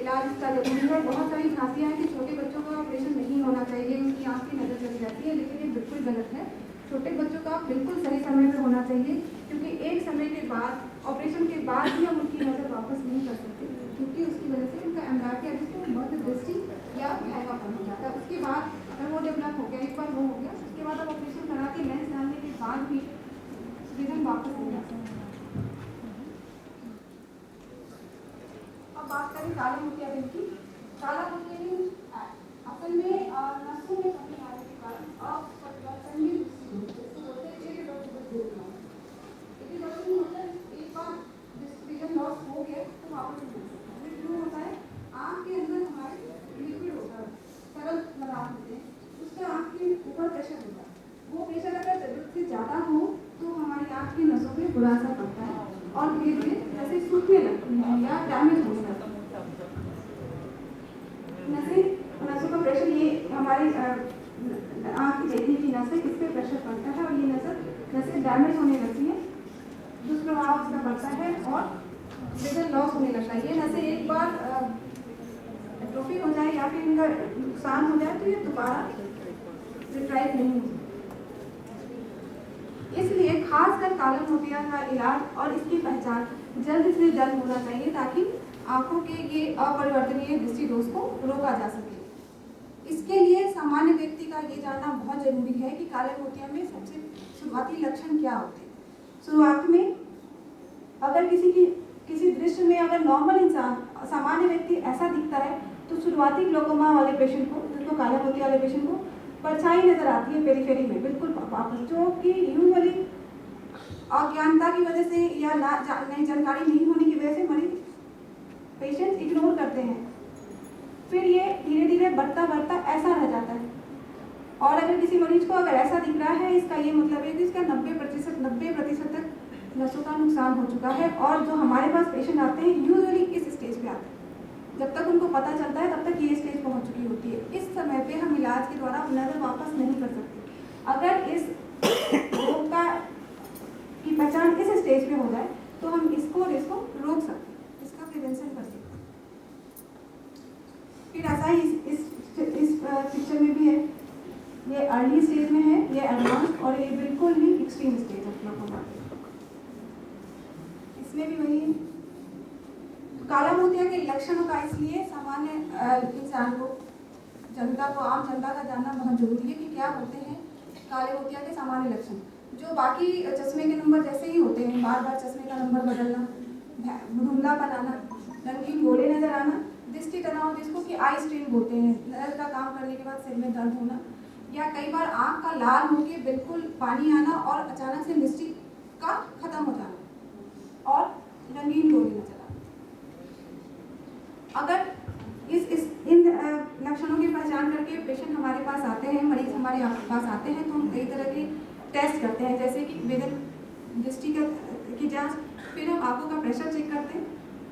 इलाज इसका जरूरी है। बहुत सारी खांसियाँ हैं कि छोटे बच्चों का ऑपरेशन नहीं होना चाहिए, उनकी आँख की नज़र चली जाती है, लेकिन ये बिल्कुल गलत है। छोटे बच्चों का बिल्कुल सही समय पे होना चाहिए, क्योंकि एक समय के बाद ऑपरेशन के बाद भी हम उनकी नज़र वापस नहीं कर सकते, क्योंकि उसकी वजह से उनका एम्ब्रायडिया जिसको मध्य दृष्टि या महंगापन हो जाता है। उसके बाद अगर वो डेवलप हो गया, एक बार वो हो गया, उसके बाद अब ऑपरेशन करा के लेंस डालने के बाद भी विजन वापस नहीं आता। अब बात करें काले मोतियाबिंद की। काला मोतियाबिंद असल में नसों में कमी आने के कारण अपरिवर्तनीय एक बार विजन लॉस हो गया तो वापस नहीं क्यों होता है? आँख के अंदर हमारे लिक्विड होता है, तरल पदार्थ होते हैं, उसका आँख के ऊपर प्रेशर होता है। वो प्रेशर अगर जरूरत से ज़्यादा हो तो हमारी आँख की नसों पे बुरा असर पड़ता है और धीरे धीरे जैसे सूखने लगती है या डैमेज होने लगती है। नसों का प्रेशर, ये हमारी आँख की देखने की नसें, इस पर प्रेशर पड़ता है और ये नसें डैमेज होने लगती है, दुष्प्रभाव उसका पड़ता है और विजन लॉस होने लगता है। ये नसें एक बार एट्रोफी हो जाए या फिर इनका नुकसान हो जाए तो ये दोबारा रिट्राइव नहीं हो। इसलिए खासकर काला मोतिया का इलाज और इसकी पहचान जल्द से जल्द होना चाहिए, ताकि आंखों के ये अपरिवर्तनीय दृष्टि दोष को रोका जा सके। इसके लिए सामान्य व्यक्ति का ये जानना बहुत जरूरी है कि काले मोतिया में सबसे शुरुआती लक्षण क्या होते हैं। शुरुआत में अगर किसी दृश्य में अगर नॉर्मल इंसान, सामान्य व्यक्ति ऐसा दिखता है, तो शुरुआती ग्लोकोमा वाले पेशेंट को, जिसको काला मोतिया वाले पेशेंट को परछाई नजर आती है पेरिफेरी में, बिल्कुल वापस, जो कि यूजुअली अज्ञानता की वजह से या नई जानकारी नहीं होने की वजह से मरीज पेशेंट इग्नोर करते हैं। फिर ये धीरे धीरे बढ़ता ऐसा रह जाता है। और अगर किसी मरीज को अगर ऐसा दिख रहा है, इसका ये मतलब है कि इसका 90% तक नसों का नुकसान हो चुका है। और जो हमारे पास पेशेंट आते हैं यूजुअली इस स्टेज पे आते हैं, जब तक उनको पता चलता है तब तक ये स्टेज पहुंच चुकी होती है। इस समय पे हम इलाज के द्वारा नजर वापस नहीं कर सकते। अगर इस रोग की पहचान इस स्टेज पे हो जाए तो हम इसको रोक सकते हैं, इसका प्रिवेंशन कर सकते हैं। फिर ऐसा ही इस पिक्चर में भी है, ये अर्ली स्टेज में है, ये एडवांस और ये बिल्कुल ही एक्सट्रीम स्टेज है। इसमें भी वही है। काला मोतिया के लक्षणों का इसलिए सामान्य इंसान को, जनता को, आम जनता का जानना बहुत जरूरी है कि क्या होते हैं काले मोतिया के सामान्य लक्षण। जो बाकी चश्मे के नंबर जैसे ही होते हैं, बार बार चश्मे का नंबर बदलना, धुंधलापन आना, रंगीन गोले नजर आना, दृष्टि तनाव जिसको कि आई स्ट्रेन बोलते हैं, नजर का काम करने के बाद सिर में दर्द होना, या कई बार आँख का लाल होकर बिल्कुल पानी आना और अचानक से दृष्टि का खत्म हो जाना और रंगीन गोले नजर आना। अगर इन लक्षणों की पहचान करके पेशेंट हमारे पास आते हैं, मरीज हमारे पास आते हैं, तो हम कई तरह के टेस्ट करते हैं, जैसे कि विजन दृष्टि की जांच, फिर हम आंखों का प्रेशर चेक करते हैं,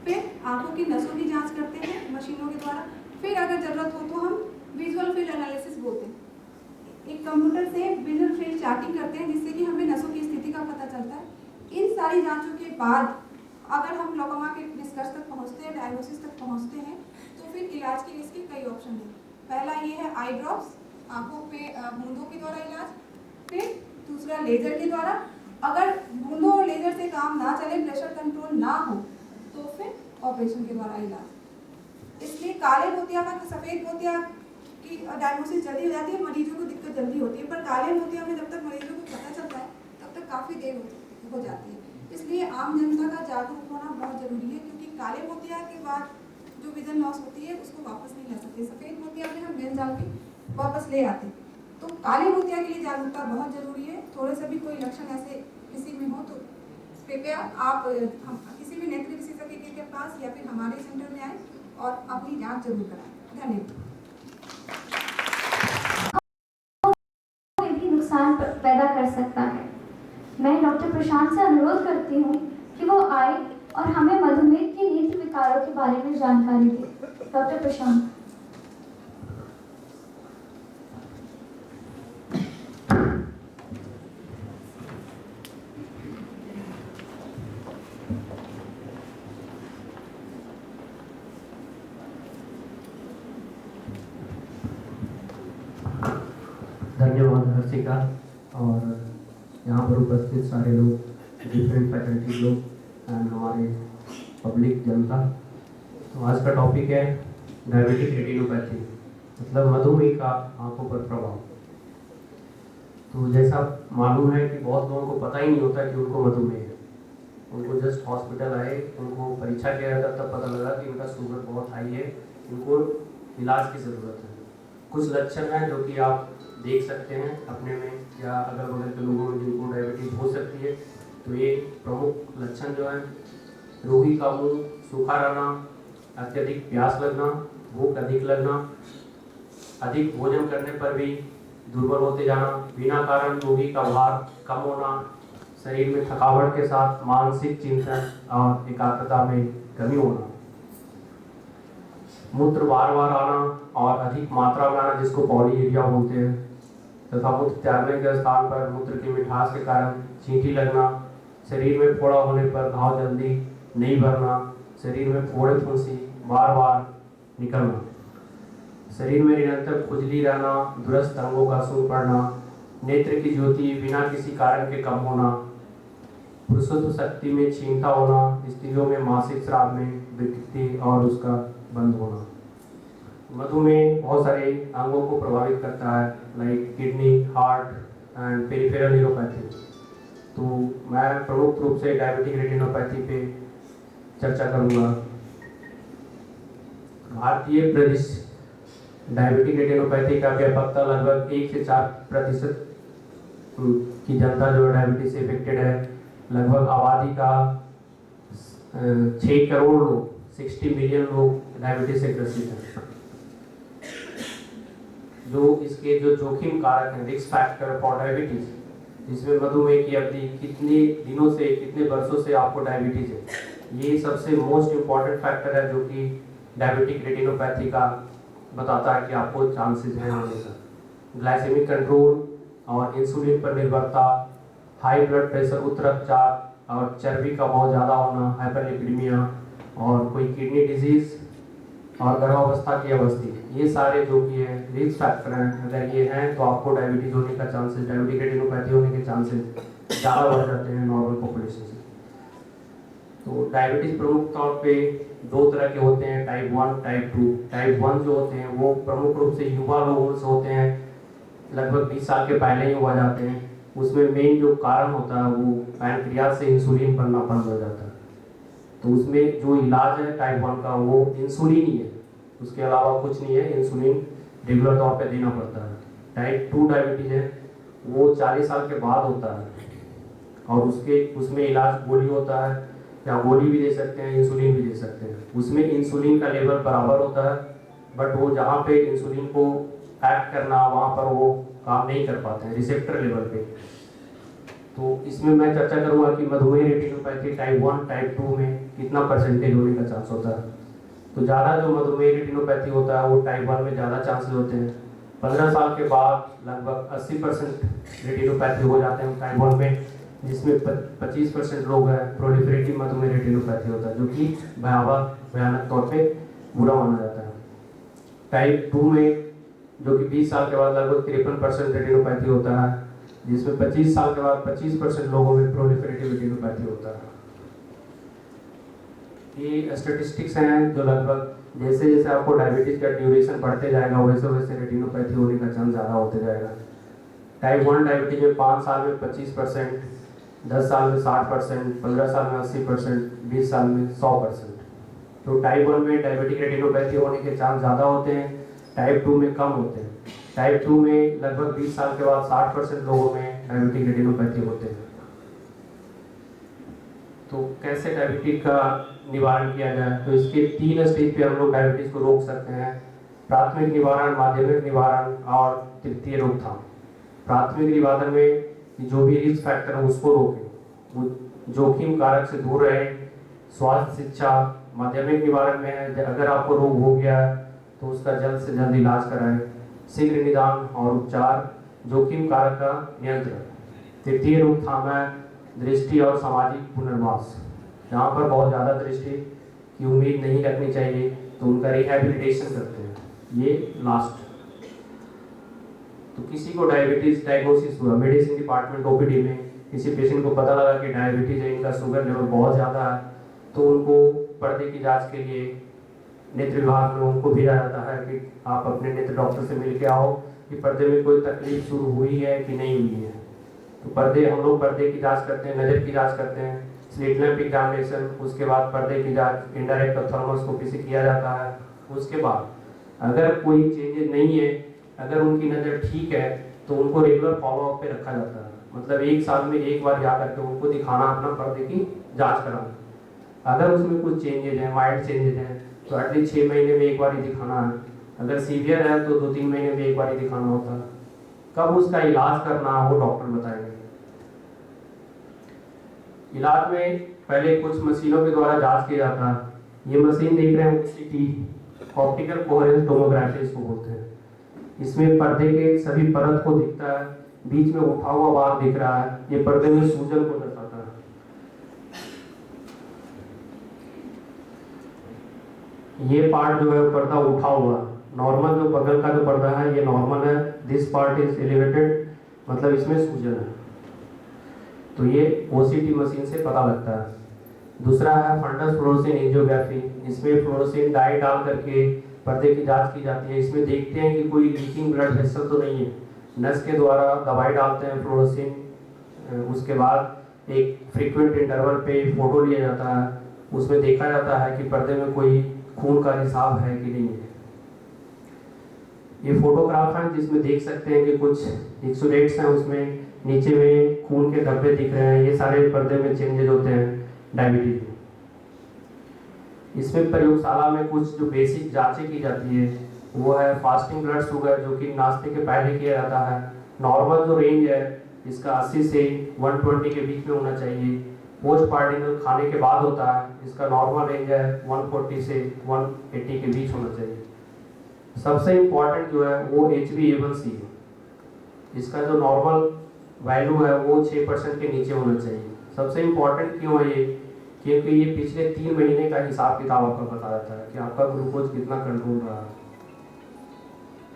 फिर आंखों की नसों की जांच करते हैं मशीनों के द्वारा, फिर अगर ज़रूरत हो तो हम विजुअल फील्ड एनालिसिस बोलते हैं, एक कंप्यूटर से विजुअल फील्ड चार्टिंग करते हैं, जिससे कि हमें नसों की स्थिति का पता चलता है। इन सारी जाँचों के बाद अगर हम ग्लोकोमा के निष्कर्ष तक पहुँचते हैं, डायग्नोसिस तक पहुँचते हैं, तो फिर इलाज के इसके कई ऑप्शन हैं। पहला ये है आई ड्रॉप्स, आंखों पे बूंदों के द्वारा इलाज, फिर दूसरा लेजर के द्वारा, अगर बूंदों लेजर से काम ना चले, प्रेशर कंट्रोल ना हो, तो फिर ऑपरेशन के द्वारा इलाज। इसलिए काले मोतिया का सफ़ेद मोतिया की डायग्नोसिस जल्दी हो जाती है, मरीजों को दिक्कत जल्दी होती है, पर काले मोतिया में जब तक मरीजों को पता चलता है तब तक काफ़ी देर हो जाती है। इसलिए आम जनता का जागरूक होना बहुत ज़रूरी है, क्योंकि काले मोतिया के बाद जो विजन लॉस होती है उसको वापस नहीं ला सकते। सफ़ेद मोतिया में हम लेंस डाल के वापस ले आते, तो काले मोतिया के लिए जागरूकता बहुत ज़रूरी है। थोड़े से भी कोई लक्षण ऐसे किसी में हो तो कृपया आप हम किसी भी नेत्र विशेषज्ञ के पास या फिर हमारे सेंटर में आए और अपनी जांच जरूर कराएं। धन्यवाद। में भी नुकसान पैदा कर सकता है। मैं डॉक्टर प्रशांत से अनुरोध करती हूँ कि वो आए और हमें मधुमेह के नेत्र विकारों के बारे में जानकारी दें। डॉक्टर प्रशांत। धन्यवाद हर्षिका और यहाँ पर उपस्थित सारे लोग, डिफरेंट फैकल्टी लोग एंड हमारे पब्लिक जनता। तो आज का टॉपिक है डायबिटिक रेटिनोपैथी, मतलब मधुमेह का आंखों पर प्रभाव। तो जैसा मालूम है कि बहुत लोगों को पता ही नहीं होता कि उनको मधुमेह है। उनको जस्ट हॉस्पिटल आए, उनको परीक्षा किया जाता, तब पता लगा कि इनका शुगर बहुत हाई है, इनको इलाज की ज़रूरत है। कुछ लक्षण हैं जो कि आप देख सकते हैं अपने में या अगल बगल के लोगों में जिनको डायबिटीज हो सकती है। तो ये प्रमुख लक्षण जो है, रोगी का मुंह सूखा रहना, अत्यधिक प्यास लगना, भूख अधिक लगना, अधिक भोजन करने पर भी दुर्बल होते जाना, बिना कारण रोगी का भार कम होना, शरीर में थकावट के साथ मानसिक चिंतन और एकाग्रता में कमी होना, मूत्र बार बार आना और अधिक मात्रा में आना जिसको पॉलीयूरिया बोलते हैं, तथा मूत्र त्यागने के स्थान पर मूत्र की मिठास के कारण छींटी लगना, शरीर में फोड़ा होने पर घाव जल्दी नहीं भरना, शरीर में फोड़े फुंसी बार बार निकलना, शरीर में निरंतर खुजली रहना, दुरस्त अंगों का सूख पड़ना, नेत्र की ज्योति बिना किसी कारण के कम होना, पुरुषत्व शक्ति में क्षीणता होना, स्त्रियों में मासिक स्राव में विकृति और उसका बंद होना। मधुमेह बहुत सारे अंगों को प्रभावित करता है, like kidney, heart and peripheral neuropathy. तो मैं प्रमुख रूप से डायबिटिक रेटिनोपैथी पे चर्चा करूँगा। भारतीय प्रदेश डायबिटिक रेटिनोपैथी का व्यापकता लगभग 1 से 4% की जनता जो डायबिटीज से इफेक्टेड है। लगभग आबादी का 6 करोड़ लोग, 60 मिलियन लोग डायबिटीज से ग्रसित हैं। जो इसके जो जोखिम कारक हैं, रिस्क फैक्टर फॉर डायबिटीज, जिसमें मधुमेह की अवधि कितने दिनों से, कितने वर्षों से आपको डायबिटीज है, ये सबसे मोस्ट इम्पॉर्टेंट फैक्टर है जो कि डायबिटिक रेटिनोपैथी का बताता है कि आपको चांसेस हैं होने का। ग्लाइसेमिक कंट्रोल और इंसुलिन पर निर्भरता, हाई ब्लड प्रेशर, उच्च रक्तचाप और चर्बी का बहुत ज़्यादा होना, हाइपरलिपिडेमिया और कोई किडनी डिजीज और गर्भावस्था की अवस्थी, ये सारे जो कि है रिस्क फैक्टर हैं। अगर ये हैं तो आपको डायबिटीज होने का चांसेस, डायबिटिक रेटिनोपैथी होने के चांसेस ज़्यादा बढ़ जाते हैं नॉर्मल पॉपुलेशन से। तो डायबिटीज प्रमुख तौर पे 2 तरह के होते हैं, टाइप 1, टाइप 2। टाइप 1 जो होते हैं वो प्रमुख रूप से युवा लोगों से होते हैं, लगभग 20 साल के पहले ही हुआ जाते हैं। उसमें मेन जो कारण होता है वो पैनक्रियाज से इंसुलिन बनना बंद हो जाता है। तो उसमें जो इलाज है टाइप 1 का वो इंसुलिन ही है, उसके अलावा कुछ नहीं है, इंसुलिन रेगुलर तौर पे देना पड़ता है। टाइप 2 डायबिटीज है वो 40 साल के बाद होता है और उसमें इलाज गोली होता है, या गोली भी दे सकते हैं, इंसुलिन भी दे सकते हैं। उसमें इंसुलिन का लेवल बराबर होता है, बट वो जहाँ पे इंसुलिन को एक्ट करना वहाँ पर वो काम नहीं कर पाते हैं रिसेप्टर लेवल पे। तो इसमें मैं चर्चा करूँगा कि मधुमेह रेटिनोपैथी टाइप 1, टाइप 2 में कितना परसेंटेज होने का चांस होता है। तो ज़्यादा जो मधुमेह रेटिनोपैथी होता है वो टाइप 1 में ज़्यादा चांसेस होते हैं। 15 साल के बाद लगभग 80% रेटिनोपैथी हो जाते हैं टाइप 1 में, जिसमें 25% लोग हैं प्रोलिफरेटिव मधुमेह रेटिनोपैथी होता है, जो कि भयानक तौर पे बुरा माना जाता है। टाइप 2 में जो कि 20 साल के बाद लगभग 53% रेटिनोपैथी होता है, जिसमें 25 साल के बाद 25% लोगों में प्रोलिफरेटिव रेटिनोपैथी होता है। ये स्टैटिस्टिक्स हैं जो लगभग जैसे जैसे आपको डायबिटीज का ड्यूरेशन बढ़ते जाएगा वैसे वैसे रेटिनोपैथी होने का चांस ज़्यादा होते जाएगा। टाइप 1 डायबिटीज में 5 साल में 25%, 10 साल में 60%, 15 साल में 80%, 20 साल में 100%। तो टाइप 1 में डायबिटिक रेटिनोपैथी होने के चांस ज़्यादा होते हैं, टाइप 2 में कम होते हैं। टाइप 2 में लगभग 20 साल के बाद 60% लोगों में डायबिटिक रेटिनोपैथी होते हैं। तो कैसे डायबिटीज का निवारण किया जाए? तो इसके 3 स्टेज पे हम लोग डायबिटीज को रोक सकते हैं: प्राथमिक निवारण, माध्यमिक निवारण और तृतीय रोकथाम। प्राथमिक निवारण में जो भी रिस्क फैक्टर है उसको रोकें, जोखिम कारक से दूर रहें, स्वास्थ्य शिक्षा। माध्यमिक निवारण में है अगर आपको रोग हो गया तो उसका जल्द से जल्द इलाज कराएं, शीघ्र निदान और उपचार, जोखिम कारक का नियंत्रण। तृतीय रोकथाम है दृष्टि और सामाजिक पुनर्वास। जहाँ पर बहुत ज़्यादा दृष्टि की उम्मीद नहीं रखनी चाहिए तो उनका रिहैबिलिटेशन करते हैं। ये लास्ट। तो किसी को डायबिटीज डायग्नोसिस हुआ, मेडिसिन डिपार्टमेंट ओपीडी में किसी पेशेंट को पता लगा कि डायबिटीज है, इनका शुगर लेवल बहुत ज़्यादा है, तो उनको पर्दे की जांच के लिए नेत्र विभाग में उनको भेजा जाता है कि आप अपने नेत्र डॉक्टर से मिल के आओ कि पर्दे में कोई तकलीफ शुरू हुई है कि नहीं हुई है। तो पर्दे हम लोग पर्दे की जांच करते हैं, नज़र की जांच करते हैं, स्लिट लैम्प एग्जामिनेशन, उसके बाद पर्दे की जांच इनडायरेक्ट ऑप्थेल्मोस्कोपी से किया जाता है। उसके बाद अगर कोई चेंजेस नहीं है, अगर उनकी नज़र ठीक है तो उनको रेगुलर फॉलोअप पे रखा जाता है। मतलब 1 साल में 1 बार जा करके उनको दिखाना अपना पर्दे की जाँच कराना। अगर उसमें कुछ चेंजेज हैं, माइल्ड चेंजेज हैं, तो एटलीस्ट 6 महीने में 1 बार ही दिखाना है। अगर सीवियर है तो 2-3 महीने में 1 बार ही दिखाना होता है। कब उसका इलाज करना है वो डॉक्टर बताएंगे। इलाज में पहले कुछ मशीनों के द्वारा जांच किया जाता है। ये मशीन देख रहे हैं OCT, ऑप्टिकल कोहेरेंस टोमोग्राफी इसको बोलते हैं। इसमें पर्दे के सभी परत को दिखता है, बीच में उठा हुआ भाग दिख रहा है, ये पर्दे में सूजन को दर्शाता है। ये पार्ट जो है पर्दा उठा हुआ, नॉर्मल जो बगल का जो पर्दा है ये नॉर्मल है, दिस पार्ट इज एलिवेटेड, मतलब इसमें सूजन है। तो ये OCT मशीन से पता लगता है। दूसरा है फंडस फ्लोरोसेंट एंजियोग्राफी। इसमें फ्लोरोसेंट डाई डाल करके पर्दे की जांच की जाती है। इसमें देखते हैं कि कोई लीकिंग ब्लड वेसल तो नहीं है। नस के द्वारा दवाई डालते हैं फ्लोरोसेंट। उसके बाद एक फ्रीक्वेंट इंटरवल पे फोटो लिया जाता है, उसमें देखा जाता है कि पर्दे में कोई खून का रिसाव है कि नहीं है। ये फोटोग्राफ है जिसमें देख सकते हैं कि कुछ एक्सुडेट्स हैं, उसमें नीचे में खून के धब्बे दिख रहे हैं। ये सारे पर्दे में चेंजेज होते हैं डायबिटीज में। इसमें प्रयोगशाला में कुछ जो बेसिक जांचें की जाती है वो है फास्टिंग ब्लड शुगर, जो कि नाश्ते के पहले किया जाता है। नॉर्मल जो रेंज है इसका 80 से 120 के बीच में होना चाहिए। पोस्ट पार्टिनल खाने के बाद होता है, इसका नॉर्मल रेंज है 140 से 180 के बीच होना चाहिए। सबसे इम्पॉर्टेंट जो है वो HbA1c है। इसका जो नॉर्मल वैल्यू है वो 6% के नीचे होना चाहिए। सबसे इम्पॉर्टेंट क्यों है ये? क्योंकि ये पिछले 3 महीने का हिसाब किताब आपका बता देता है कि आपका ग्लूकोज कितना कंट्रोल रहा है।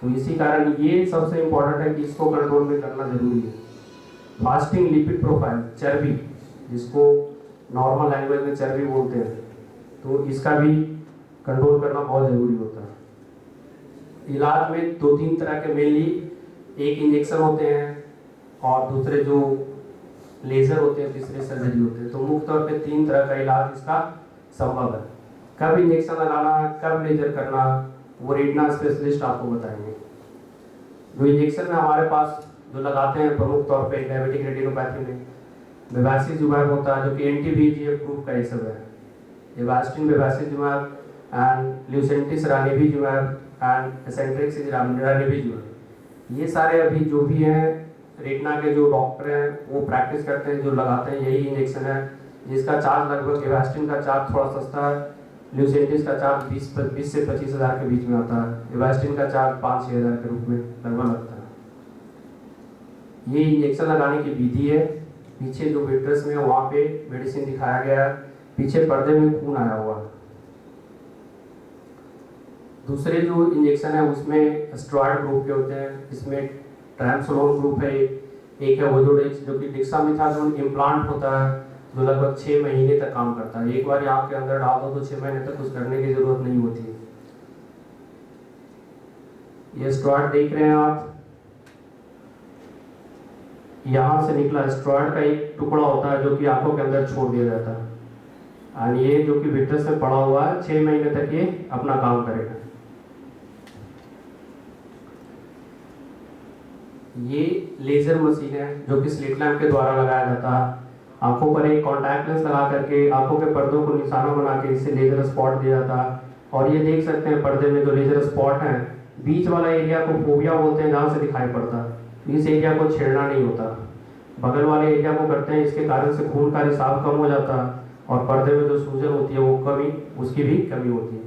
तो इसी कारण ये सबसे इम्पोर्टेंट है कि इसको कंट्रोल में करना जरूरी है। फास्टिंग लिपिड प्रोफाइल, चर्बी, जिसको नॉर्मल लैंग्वेज में चर्बी बोलते हैं, तो इसका भी कंट्रोल करना बहुत जरूरी होता है। इलाज में 2-3 तरह के मेनली, एक इंजेक्शन होते हैं और दूसरे जो लेजर होते हैं, तीसरे सर्जरी होते हैं। तो मुख्य तौर पे 3 तरह का इलाज इसका संभव है। कब इंजेक्शन लगाना, कब लेजर करना, वो रेटिना स्पेशलिस्ट आपको बताएंगे। जो इंजेक्शन में हमारे पास जो लगाते हैं प्रमुख तौर पे डायबिटिक रेटिनोपैथी में बेवासिजुमैब होता है, जो कि एंटी-VEGF ग्रुप का ये सब है। एवास्टिन बेवासिजुमैब एंड ल्यूसेंटिस रानिविजुमैब एंड एसेंट्रिक्स रानिविजुमैब। ये सारे अभी जो भी हैं रेटिना के जो डॉक्टर हैं वो प्रैक्टिस करते हैं, जो लगाते हैं, यही इंजेक्शन है जिसका चार्ज लगभग एवास्टिन का चार्ज थोड़ा सस्ता है, ल्यूसेंटिस का चार्ज 20 से 25 हज़ार के बीच में आता है, एवास्टिन का चार्ज 5-6 हज़ार के रूप में लगभग लगता है। ये इंजेक्शन लगाने की विधि है। पीछे जो विट्रस में वहाँ पे मेडिसिन दिखाया गया है, पीछे पर्दे में खून आया हुआ है। दूसरे जो इंजेक्शन है उसमें स्टेरॉइड ग्रुप के होते हैं, इसमें ट्रांसोलोन ग्रुप है, एक है वोजोडेक्स जो कि डेक्सामेथासोन इम्प्लांट होता है जो लगभग 6 महीने तक काम करता है। एक बार यहाँ के अंदर डाल दो तो 6 महीने तक कुछ करने की जरूरत नहीं होती है। ये स्टेरॉइड देख रहे हैं आप, यहाँ से निकला स्टेरॉइड का एक टुकड़ा होता है जो कि आंखों के अंदर छोड़ दिया जाता है, और ये जो कि विट्रस में पड़ा हुआ है 6 महीने तक ये अपना काम करेगा। ये लेजर मशीन है जो कि स्लिट लैम्प के द्वारा लगाया जाता है। आंखों पर एक कॉन्टैक्ट लेंस लगा करके आंखों के पर्दों को निशाना बना के इससे लेजर स्पॉट दिया जाता है। और ये देख सकते हैं पर्दे में जो लेजर स्पॉट है, बीच वाला एरिया को फोबिया बोलते हैं जहाँ से दिखाई पड़ता है। इस एरिया को छेड़ना नहीं होता, बगल वाले एरिया को करते हैं। इसके कारण से खून का रिसाव कम हो जाता है और पर्दे में जो सूजन होती है वो कमी, उसकी भी कमी होती है।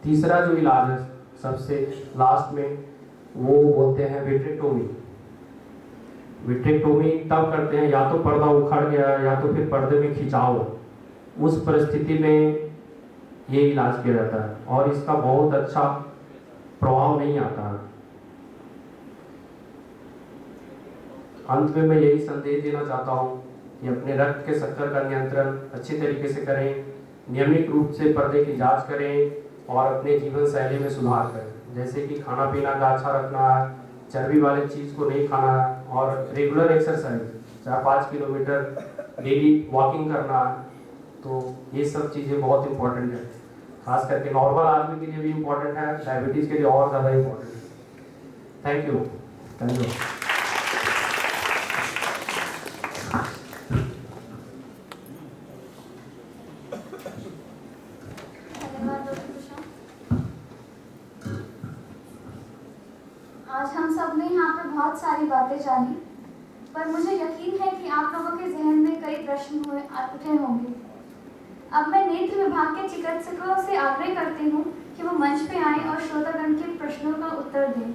तीसरा जो इलाज है सबसे लास्ट में, वो बोलते हैं विट्रेक्टोमी। विट्रेक्टोमी तब करते हैं या तो पर्दा उखड़ गया या तो फिर पर्दे में खिंचाव, उस परिस्थिति में ये इलाज किया जाता है और इसका बहुत अच्छा प्रभाव नहीं आता है। अंत में मैं यही संदेश देना चाहता हूँ कि अपने रक्त के शक्कर का नियंत्रण अच्छी तरीके से करें, नियमित रूप से पर्दे की जांच करें और अपने जीवन शैली में सुधार करें, जैसे कि खाना पीना का अच्छा रखना है, चर्बी वाले चीज़ को नहीं खाना है और regular exercise 4-5 kilometre daily walking करना है। तो ये सब चीज़ें बहुत इंपॉर्टेंट है, खास करके नॉर्मल आदमी के लिए भी इम्पोर्टेंट है, डायबिटीज़ के लिए और ज़्यादा इम्पोर्टेंट है। Thank you. धन्यवाद डॉक्टर प्रशांत। आज हम सब ने यहाँ पे बहुत सारी बातें जानी, पर मुझे यकीन है कि आप लोगों के जहन में कई प्रश्न उठे होंगे। अब मैं नेत्र विभाग के चिकित्सकों से आग्रह करती हूँ कि वो मंच पे आएं और श्रोतागण के प्रश्नों का उत्तर दें।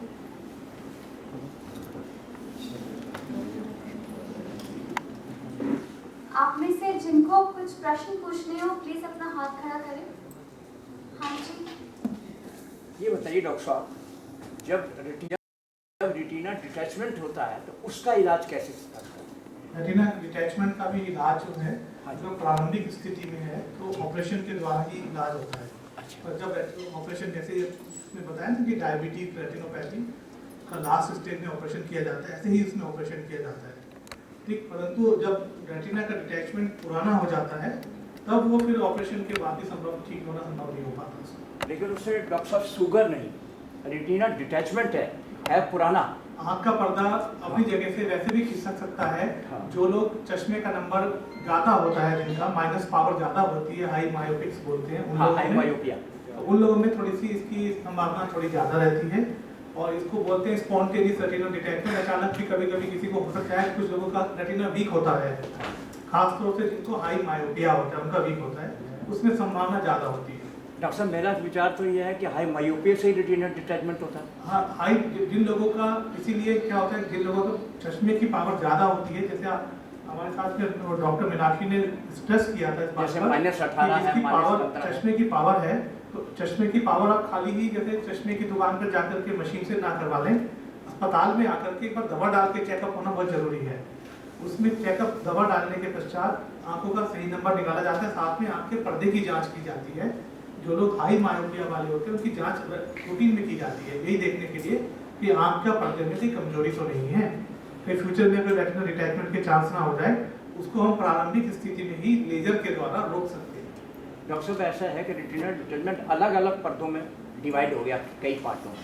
आप में से जिनको कुछ प्रश्न पूछने हो प्लीज अपना हाथ खड़ा करें। हाँ जी। ये बताइए डॉक्टर साहब, जब रेटिना डिटैचमेंट होता है तो उसका इलाज कैसे करता है? रेटिना डिटैचमेंट का भी इलाज जो है जो प्रारंभिक स्थिति में है तो ऑपरेशन के द्वारा ही इलाज होता है। और जब ऑपरेशन, जैसे इसमें बताया ना कि डायबिटीज रेटिनोपैथी का लास्ट स्टेज में ऑपरेशन किया जाता है, ऐसे ही इसमें ऑपरेशन किया जाता है, ठीक। परंतु जब रेटिना का डिटैचमेंट पुराना हो जाता है तब वो फिर ऑपरेशन के बाद ही संभव ठीक होना संभव नहीं हो पाता। लेकिन उससे डॉक्टर साहब शुगर नहीं, रेटिना डिटैचमेंट है पुराना। आँख का पर्दा अपनी जगह से वैसे भी खिसक सकता है। हाँ। जो लोग चश्मे का नंबर ज़्यादा होता है, जिनका माइनस पावर ज़्यादा होती है, हाई मायोपिक्स बोलते हैं, उन लोगों में थोड़ी सी इसकी संभावना थोड़ी ज़्यादा रहती है। और इसको बोलते हैं स्पॉन्टेनियस रेटिना डिटैचमेंट। अचानक भी कभी कभी किसी को हो सकता है, कुछ लोगों का रेटिना वीक होता है, खासतौर से जिनको हाई मायोपिया होता है उनका वीक होता है, उसमें संभावना ज़्यादा होती है। डॉक्टर साहब मेरा विचार तो ये है कि हाई मायोपिया से ही रेटिना डिटैचमेंट होता है। हाँ, हाई जिन लोगों का, इसीलिए क्या होता है, जिन लोगों को चश्मे की पावर ज़्यादा होती है, जैसे हमारे साथ में डॉक्टर मीनाक्षी ने स्ट्रेस किया था इस बात पर, -18 है, -15 चश्मे की पावर है, तो चश्मे की पावर आप खाली ही जैसे चश्मे की दुकान पर जाकर के मशीन से ना करवा लें, अस्पताल में आकर के एक बार दवा डाल के चेकअप होना बहुत जरूरी है। उसमें चेकअप, दवा डालने के पश्चात आंखों का सही नंबर निकाला जाता है, साथ में आंख के पर्दे की जांच की जाती है। जो लोग हाई मायोपिया वाले होते हैं उनकी जांच रूटीन में की जाती है, यही देखने के लिए कि आंख का पर्दे में कोई कमजोरी तो नहीं है, फिर फ्यूचर में फिर रेटिना डिटैचमेंट के चांस ना हो जाए, उसको हम प्रारंभिक स्थिति में ही लेजर के द्वारा रोक सकते हैं। डॉक्टर साहब ऐसा है कि रेटिना डिटैचमेंट अलग अलग पर्दों में डिवाइड हो गया, कई पार्टों में,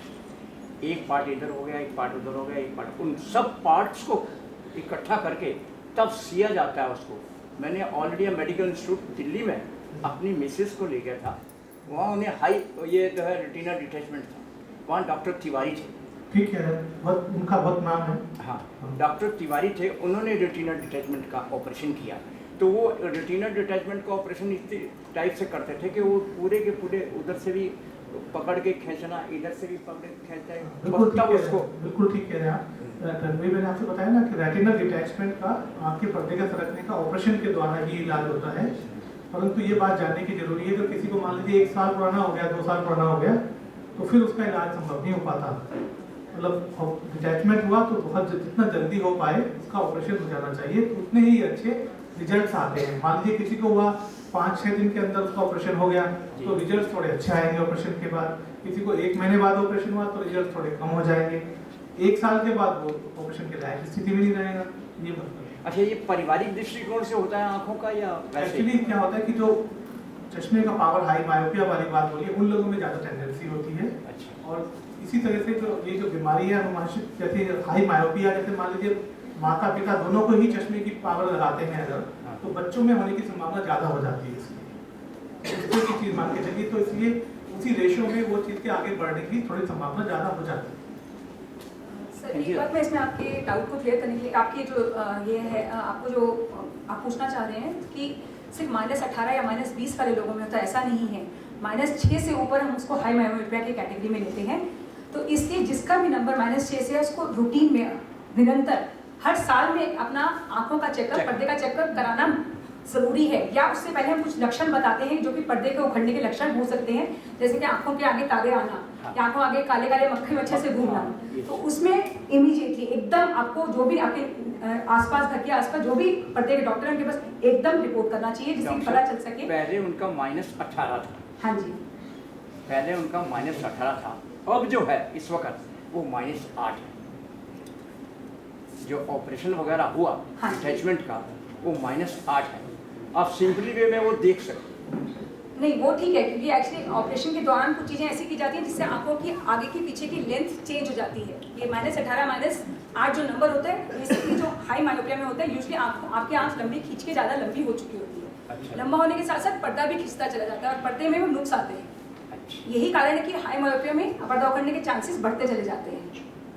एक पार्ट इधर हो गया, एक पार्ट उधर हो गया, एक पार्ट, उन सब पार्ट्स को इकट्ठा करके तब सिया जाता है उसको। मैंने ऑलरेडी मेडिकल इंस्टीट्यूट दिल्ली में अपनी मिसेस को ले गया था, वहाँ उन्हें हाई ये जो है रेटिना डिटैचमेंट था, वहाँ डॉक्टर तिवारी थे, ठीक है, उनका बहुत नाम है। हाँ, डॉक्टर तिवारी थे, उन्होंने रेटिना डिटैचमेंट का ऑपरेशन किया। तो वो रेटिना डिटैचमेंट का ऑपरेशन इस टाइप से करते थे कि वो पूरे के पूरे उधर से भी पकड़ के खींचना, इधर से भी पकड़ के खींचना, तब उसको बिल्कुल ठीक कह रहे हैं आप। मैंने आपसे बताया ना कि रेटिना डिटैचमेंट का आँख के पर्दे का सरकने का ऑपरेशन के द्वारा ही इलाज होता है। परंतु ये बात जानने की जरूरी है, तो किसी को मान लीजिए 1 साल पुराना हो गया, 2 साल पुराना हो गया, तो फिर उसका इलाज संभव नहीं हो पाता। मतलब डिटैचमेंट हुआ तो बहुत जितना जल्दी हो पाए उसका ऑपरेशन हो जाना चाहिए, तो उतने ही अच्छे रिजल्ट्स आते हैं। मान लीजिए किसी को हुआ 5-6 दिन के अंदर उसका ऑपरेशन हो गया तो रिजल्ट्स थोड़े अच्छे आएंगे ऑपरेशन के बाद। किसी को 1 महीने बाद ऑपरेशन हुआ तो रिजल्ट थोड़े कम हो जाएंगे। 1 साल के बाद वो ऑपरेशन के लायक स्थिति में नहीं रहेगा। ये मतलब अच्छा, ये पारिवारिक दृष्टिकोण से होता है आंखों का या वैसे? एक्चुअली क्या होता है कि जो चश्मे का पावर हाई मायोपिया वाली बात बोली उन लोगों में ज़्यादा टेंडेंसी होती है। अच्छा। और इसी तरह से जो बीमारी है अनुवांशिक, जैसे हाई मायोपिया, जैसे मान लीजिए माता पिता दोनों को ही चश्मे की पावर लगाते हैं अगर, तो बच्चों में होने की संभावना ज़्यादा हो जाती है। इसलिए की चीज़ मान के चलिए, तो इसलिए उसी रेशो में वो चीज़ के आगे बढ़ने की थोड़ी संभावना ज़्यादा हो जाती है। सर एक बात मैं इसमें आपके डाउट को क्लियर करने के लिए, आपकी जो ये है आपको जो आप पूछना चाह रहे हैं कि सिर्फ -18 या -20 वाले लोगों में होता है, ऐसा नहीं है। -6 से ऊपर हम उसको हाई मायोपिया की कैटेगरी में लेते हैं। तो इसलिए जिसका भी नंबर -6 से है उसको रूटीन में निरंतर हर साल में अपना आंखों का चेकअप, पर्दे का चेकअप कराना जरूरी है। या उससे पहले हम कुछ लक्षण बताते हैं जो कि पर्दे के उखड़ने के लक्षण हो सकते हैं, जैसे कि आंखों के आगे तारे आना या आंखों आगे काले काले मक्खी मच्छर से घूमना। तो उसमें इमीडिएटली एकदम आपको जो भी आपके आसपास, घर के आसपास जो भी पर्दे के डॉक्टर हैं उनके पास एकदम रिपोर्ट करना चाहिए, जिससे पता चल सके। पहले उनका -18 था। हाँ जी, पहले उनका -18 था, अब जो है इस वक्त वो -8 है। जो ऑपरेशन वगैरह हुआ अटैचमेंट का वो -8 है। आप सिंपली वे में वो देख सकते। नहीं वो ठीक है, क्योंकि एक्चुअली ऑपरेशन के दौरान कुछ चीज़ें ऐसी की जाती हैं जिससे आंखों की आगे की पीछे की लेंथ चेंज हो जाती है। ये -18 -8 जो नंबर होता है, बेसिकली जो हाई मायोपिया में होता है, यूजुअली आपकी आंख लंबी खींच के ज़्यादा लंबी हो चुकी होती है। अच्छा। लंबा होने के साथ साथ पर्दा भी खिंचता चला जाता है और पर्दे में वो नुक्स आते हैं। अच्छा। यही कारण है कि हाई मायोपिया में पर्दा उखड़ने के चांसेस बढ़ते चले जाते हैं।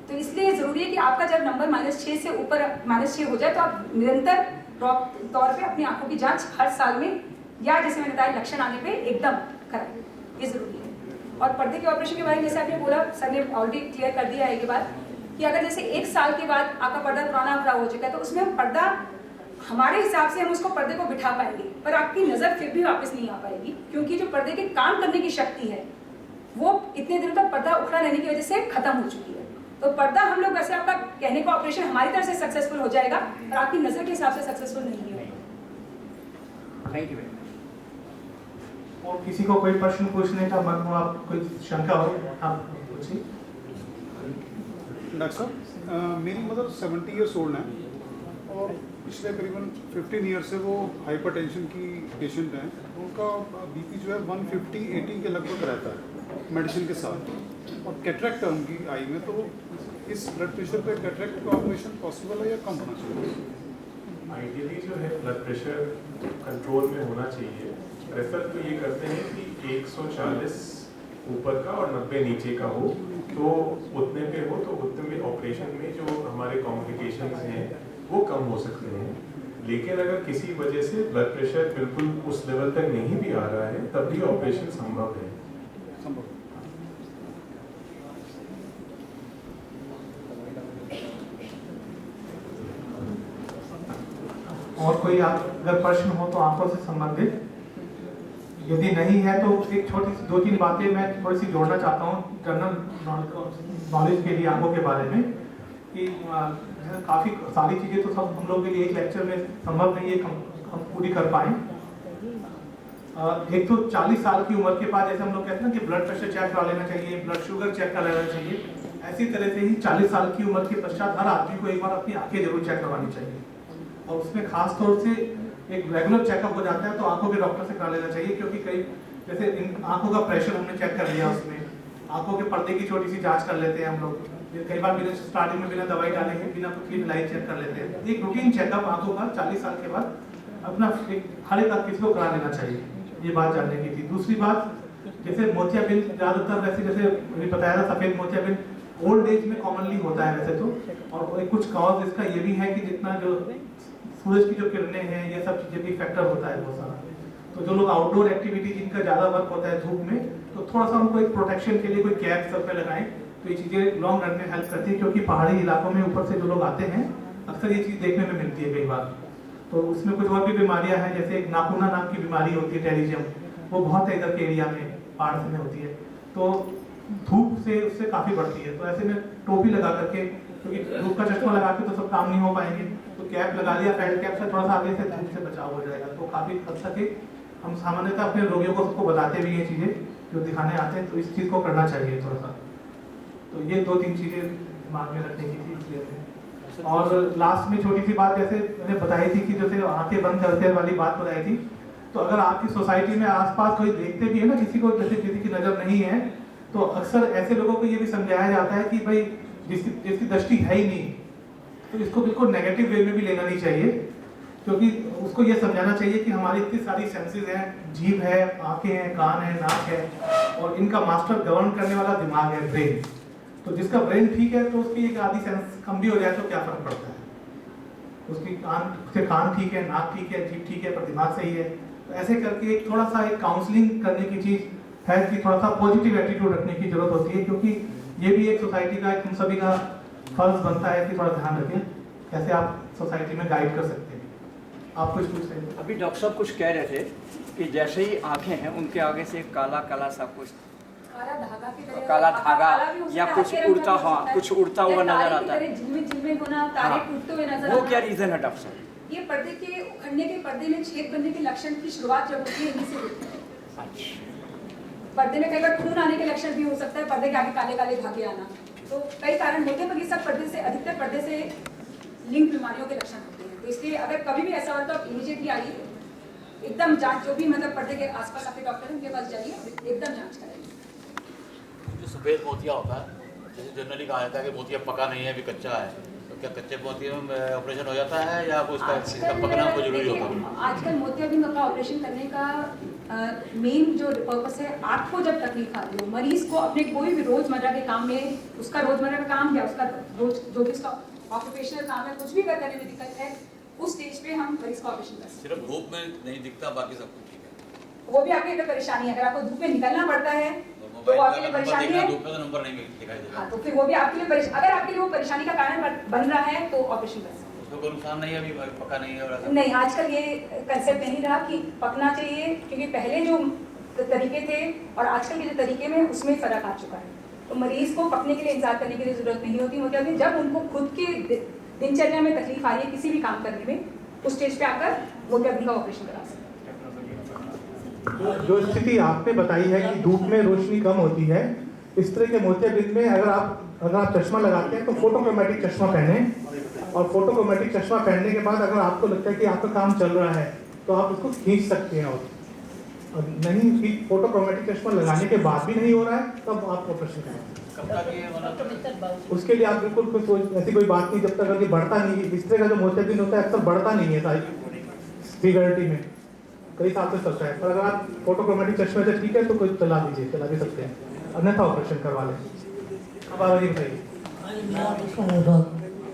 तो इसलिए ज़रूरी है कि आपका जब नंबर -6 से ऊपर -6 हो जाए तो आप निरंतर तौर पे अपनी आंखों की जांच हर साल में, या जैसे मैंने बताया लक्षण आने पे एकदम कराएं, ये ज़रूरी है। और पर्दे के ऑपरेशन के बारे में जैसे आपने बोला, सर ने ऑलरेडी क्लियर कर दिया है ये बात, कि अगर जैसे 1 साल के बाद आपका पर्दा पुराना खराब हो चुका है तो उसमें हम पर्दा, हमारे हिसाब से हम उसको पर्दे को बिठा पाएंगे, पर आपकी नज़र फिर भी वापस नहीं आ पाएगी, क्योंकि जो पर्दे के काम करने की शक्ति है वो इतने दिनों तक पर्दा उखड़ा रहने की वजह से खत्म हो चुकी है। तो पर्दा हम लोग वैसे, आपका कहने का ऑपरेशन हमारी तरफ से सक्सेसफुल हो जाएगा और आपकी नज़र के हिसाब से सक्सेसफुल नहीं होगा। Thank you very much. और किसी को कोई प्रश्न पूछने का मन हो, आप कोई शंका हो, आप पूछिए। डॉक्टर साहब, मेरी मदर 70 ईयर्स ओल्ड हैं और पिछले करीबन 15 ईयर से वो हाइपरटेंशन की पेशेंट हैं। उनका बीपी जो है 150/80 के लगभग रहता है मेडिसिन के साथ, और कैटरेक्ट है उनकी आई में। तो इस ब्लड प्रेशर पे कैटरेक्ट का ऑपरेशन पॉसिबल है या कम होना चाहिए? आइडियली जो है ब्लड प्रेशर कंट्रोल में होना चाहिए। प्रेफर तो ये करते हैं कि 140 ऊपर का और 90 नीचे का हो, तो उतने पे हो तो उतने में ऑपरेशन में जो हमारे कॉम्प्लिकेशंस हैं वो कम हो सकते हैं। लेकिन अगर किसी वजह से ब्लड प्रेशर बिल्कुल उस लेवल तक नहीं भी आ रहा है तब भी ऑपरेशन संभव है। और कोई अगर प्रश्न हो तो आंखों से संबंधित, यदि नहीं है तो एक छोटी सी 2-3 बातें मैं थोड़ी सी जोड़ना चाहता हूँ जनरल नॉलेज के लिए आंखों के बारे में, कि काफ़ी सारी चीज़ें तो सब हम लोग के लिए एक लेक्चर में संभव नहीं है हम पूरी कर पाएँ। एक तो 40 साल की उम्र के बाद, जैसे हम लोग कहते हैं ना कि ब्लड प्रेशर चेक करा लेना चाहिए, ब्लड शुगर चेक करा लेना चाहिए, ऐसी तरह से ही 40 साल की उम्र के पश्चात हर आदमी को एक बार अपनी आंखें जरूर चेक करवानी चाहिए। और उसमें खास तौर से एक रेगुलर चेकअप हो जाता है तो आंखों के डॉक्टर से करा लेना चाहिए, क्योंकि कई जैसे इन आंखों का प्रेशर हमने चेक कर लिया, उसमें आंखों के पर्दे की छोटी सी जांच कर लेते हैं हम लोग, कई बार बिना स्टार्टिंग में बिना दवाई डाले हैं बिना कुछ भी लाइट चेक कर लेते हैं। एक रूटीन चेकअप आंखों का 40 साल के बाद अपना हर एक किसी को करा लेना चाहिए, ये बात जानने की थी। दूसरी बात, जैसे मोतियाबिंद ज़्यादातर वैसे जैसे मैंने बताया था, सफ़ेद मोतियाबिंद ओल्ड एज में कॉमनली होता है वैसे तो, और कुछ कॉज इसका ये भी है कि जितना जो सूरज की जो किरणें हैं ये सब चीज़ें भी फैक्टर होता है बहुत सारा। तो जो लोग आउटडोर एक्टिविटी जिनका ज़्यादा वर्क होता है धूप में, तो थोड़ा सा उनको एक प्रोटेक्शन के लिए कोई कैप सर पे लगाएं तो ये चीज़ें लॉन्ग रन में हेल्प करती है, क्योंकि पहाड़ी इलाकों में ऊपर से जो लोग आते हैं अक्सर ये चीज़ देखने में मिलती है कई बार। तो उसमें कुछ और भी बीमारियां हैं, जैसे एक नाकुना नाम की बीमारी होती है टेरिजियम, वो बहुत है इधर के एरिया में, पहाड़ में होती है। तो धूप से उससे काफ़ी बढ़ती है। तो ऐसे में टोपी लगा करके, क्योंकि धूप का चश्मा लगा के तो सब काम नहीं हो पाएंगे, तो कैप लगा लिया, फेल्ट कैप से थोड़ा सा आगे से धूप से बचाव हो जाएगा। तो काफ़ी हद तक हम सामान्यतः अपने रोगियों को सबको बताते भी ये चीज़ें जो दिखाने आते हैं, तो इस चीज़ को करना चाहिए थोड़ा सा। तो ये 2-3 चीज़ें दिमाग में रखने की थी इसलिए। और लास्ट में छोटी सी बात, जैसे मैंने बताई थी कि जैसे आंखें बंद करते वाली बात बताई थी, तो अगर आपकी सोसाइटी में आसपास कोई देखते भी है ना किसी को, जैसे किसी की नज़र नहीं है, तो अक्सर ऐसे लोगों को ये भी समझाया जाता है कि भाई जिसकी दृष्टि है ही नहीं, तो इसको बिल्कुल नेगेटिव वे में भी लेना नहीं चाहिए, क्योंकि उसको ये समझाना चाहिए कि हमारी इतनी सारी सेंसेस हैं, जीभ है, आंखें हैं, कान है, नाक है, और इनका मास्टर गवर्न करने वाला दिमाग है, ब्रेन। तो जिसका ब्रेन ठीक है तो उसकी एक आधी सेंस कम भी हो जाए तो क्या फर्क पड़ता है। उसकी कान ठीक है, नाक ठीक है, जीभ ठीक है, पर दिमाग सही है। तो ऐसे करके एक थोड़ा सा एक काउंसलिंग करने की चीज़ है कि थोड़ा सा पॉजिटिव एटीट्यूड रखने की जरूरत होती है, क्योंकि ये भी एक सोसाइटी का, एक हम सभी का फर्ज बनता है कि थोड़ा ध्यान रखें कैसे आप सोसाइटी में गाइड कर सकते हैं। आप कुछ पूछ रहे थे? अभी डॉक्टर साहब कुछ कह रहे थे कि जैसे ही आंखें हैं उनके आगे से काला काला सा कुछ काला धागा या कुछ उड़ता, हाँ कुछ उड़ता हुआ नजर आता है, झिलमिल होना, तारे टूटते हुए नजर वो आना। क्या रीजन है डॉक्टर साहब? ये पर्दे के उखड़ने के, पर्दे में छेद बनने के लक्षण की शुरुआत जब होती है इन्हीं से होती है। पर्दे में कई बार खून आने के लक्षण भी हो सकता है, पर्दे के आगे काले काले धागे आना, तो कई कारण होते हैं, पर ये सब पर्दे से, अधिकतर पर्दे से लिंक बीमारियों के लक्षण होते हैं। तो इसलिए अगर कभी भी ऐसा हो तो आप इमीडिएटली आइए, एकदम जांच, जो भी मतलब पर्दे के आसपास आपके डॉक्टर हैं उनके पास जाइए, एकदम जांच कराइए। जो सफ़ेद मोतिया होता है, जैसे जनरली कहा जाता है कि मोतिया पका नहीं है, अभी कच्चा है, तो क्या कच्चे मोतिया में ऑपरेशन हो जाता है या उसका पकना को जरूरी होता है? आजकल मोतियाबिंद का ऑपरेशन करने का मेन जो पर्पस है, आपको जब तकलीफ आती हो, मरीज को अपने कोई भी रोजमर्रा के काम में, उसका रोजमर्रा का काम क्या, उसका रोज जो भी उसका ऑक्यूपेशनल काम है, कुछ भी करने में दिक्कत है, उस स्टेज पे हम मरीज का ऑपरेशन कर सकते हैं। सिर्फ धूप में नहीं दिखता, बाकी सब कुछ ठीक है। वो भी आपकी अगर परेशानी है, अगर आपको धूप में निकलना पड़ता है तो वो आपके लिए परेशानी है, धूप का नंबर नहीं दिखाई देता। हाँ, तो फिर वो भी आपके लिए अगर आपके लिए वो परेशानी का कारण बन रहा है तो ऑपरेशन कर सकते हैं। उसको कोई नुकसान नहीं है, अभी पका नहीं है और नहीं, आजकल ये कंसेप्ट नहीं रहा कि पकना चाहिए, क्योंकि पहले जो तरीके थे और आजकल के जो तरीके में उसमें फ़र्क आ चुका है। तो मरीज़ को पकने के लिए इंतजार करने की ज़रूरत नहीं होती है। जब उनको खुद के दिनचर्या में तकलीफ आ रही है किसी भी काम करने में, उस स्टेज पे आकर मोतियाबिंद का ऑपरेशन करा सकते हैं। जो स्थिति आपने बताई है कि धूप में रोशनी कम होती है, इस तरह के मोतियाबिंद में अगर आप चश्मा लगाते हैं तो फोटोक्रोमेटिक चश्मा पहने, और फोटोक्रोमेटिक चश्मा पहनने के बाद अगर आपको लगता है कि आपका काम चल रहा है तो आप उसको खींच सकते हैं, और नहीं फोटोक्रोमेटिक चश्मा लगाने के बाद भी नहीं हो रहा है तब आप ऑपरेशन करें। उसके लिए आप बिल्कुल ऐसी कोई बात नहीं, जब तक अगर बढ़ता नहीं, इस तरह का जो मोतियाबिंद होता है अक्सर बढ़ता नहीं है सिक्योरिटी में, कई साल से चलता है। पर अगर आप फोटोक्रोमेटिक चश्मे से ठीक है तो कोई चला दीजिए, चला भी सकते हैं, अन्यथा ऑपरेशन करवा लें। अब आगे बताइए।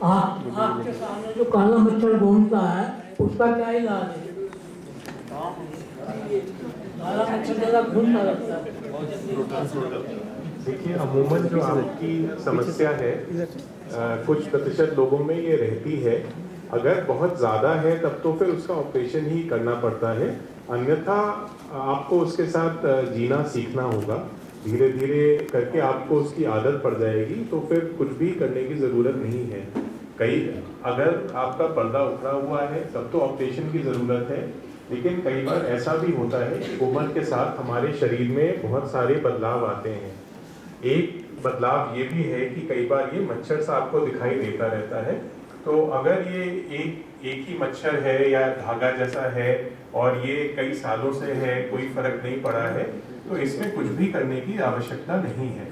आपके सामने जो काला मच्छर घूमता है उसका क्या इलाज है? काला मच्छर ज़्यादा घूमता रहता है। देखिए, अमूमन जो आपकी समस्या है कुछ प्रतिशत लोगों में ये रहती है। अगर बहुत ज़्यादा है तब तो फिर उसका ऑपरेशन ही करना पड़ता है, अन्यथा आपको उसके साथ जीना सीखना होगा। धीरे धीरे करके आपको उसकी आदत पड़ जाएगी, तो फिर कुछ भी करने की ज़रूरत नहीं है। अगर आपका पर्दा उखड़ा हुआ है तब तो ऑपरेशन की ज़रूरत है, लेकिन कई बार ऐसा भी होता है कि उम्र के साथ हमारे शरीर में बहुत सारे बदलाव आते हैं। एक बदलाव ये भी है कि कई बार ये मच्छर सा आपको दिखाई देता रहता है, तो अगर ये एक ही मच्छर है या धागा जैसा है और ये कई सालों से है, कोई फर्क नहीं पड़ा है, तो इसमें कुछ भी करने की आवश्यकता नहीं है।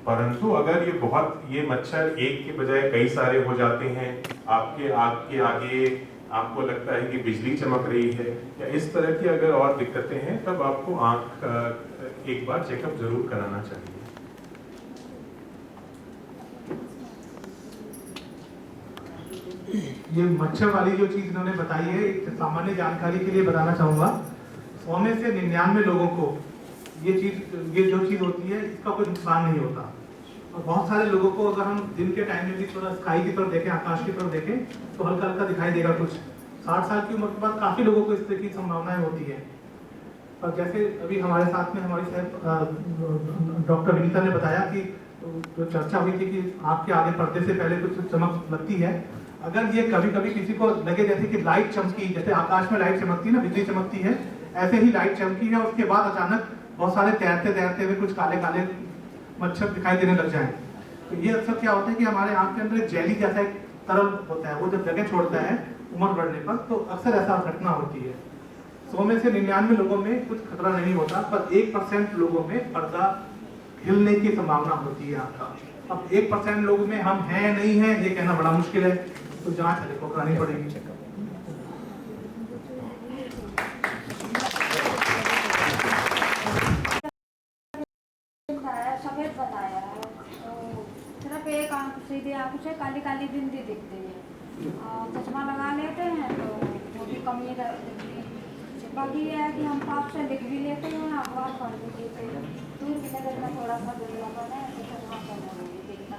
परंतु अगर ये मच्छर एक के बजाय कई सारे हो जाते हैं, आपके आँख के आगे आपको लगता है कि बिजली चमक रही है या इस तरह की अगर और दिक्कतें हैं, तब आपको आँख एक बार चेकअप जरूर कराना चाहिए। ये मच्छर वाली जो चीज इन्होंने बताई है, एक सामान्य जानकारी के लिए बताना चाहूँगा। 100 में से 99 लोगों को ये जो चीज़ होती है इसका कोई नुकसान नहीं होता। और बहुत सारे लोगों को अगर हम दिन के टाइम में भी थोड़ा स्काई की तरफ देखें, आकाश की तरफ देखें, तो हल्का हल्का दिखाई देगा कुछ। 60 साल की उम्र के बाद काफ़ी लोगों को इस तरह की संभावनाएं होती है। और जैसे अभी हमारे साथ में हमारी साहब डॉक्टर विनीता ने बताया कि जो चर्चा हुई थी कि आँख के आगे पर्दे से पहले कुछ चमक लगती है, अगर ये कभी कभी किसी को लगे जैसे कि लाइट चमकी, जैसे आकाश में लाइट चमकती है ना, बिजली चमकती है, ऐसे ही लाइट चमकी है, उसके बाद अचानक बहुत सारे तैरते तैरते हुए कुछ काले काले मच्छर दिखाई देने लग जाए। तो ये अक्सर क्या होता है कि हमारे आँख के अंदर एक जेली जैसा एक तरल होता है, वो जब जगह छोड़ता है उम्र बढ़ने पर, तो अक्सर ऐसा घटना होती है। 100 में से 99 लोगों में कुछ खतरा नहीं होता, पर 1% लोगों में पर्दा हिलने की संभावना होती है आपका। अब 1% लोगों में हम हैं नहीं हैं ये कहना बड़ा मुश्किल है, तो जांच देखो करानी पड़ेगी। सफेद बताया है, तो सिर्फ एक आंख सीधी आंख से काली काली बिंदी दिखती है, और चश्मा लगा लेते हैं तो वो भी कमी दिखती है। बाकी ये है कि हम पाप से लिख भी लेते हैं, अखबार पढ़ भी लेते हैं, दूर की नजर में थोड़ा सा दुर्लभ है तो चश्मा पढ़ना नहीं दिखता।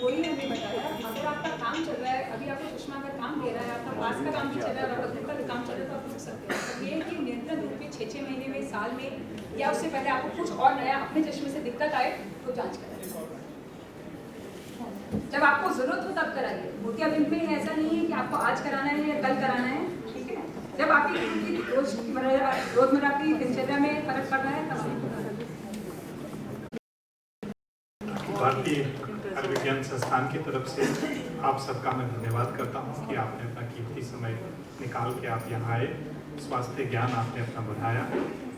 वही हमें बताया, अगर आपका काम चल रहा है, अभी आपको चश्मा अगर काम दे रहा है, आपका पास का काम भी चल रहा है, आपका घर का भी काम चल रहा है, तो आप रुक सकते हैं। तो ये है कि नियंत्रण रूप में 6-6 महीने में, साल में या उससे पहले आपको कुछ और नया अपने चश्मे से दिक्कत आए तो जांच कराइए। जब आपको जरूरत हो तब कराइए। मोतियाबिंद में ऐसा नहीं है कि आपको आज कराना है या कल कराना है, ठीक है। जब आपकी रोजमर्रा की दिनचर्या में फर्क पड़ रहा है तब। भारतीय आयुर्विज्ञान संस्थान की तरफ से आप सबका मैं धन्यवाद करता हूँ कि आपने अपना कीमती समय निकाल के आप यहाँ आए, स्वास्थ्य ज्ञान आपने अपना बढ़ाया,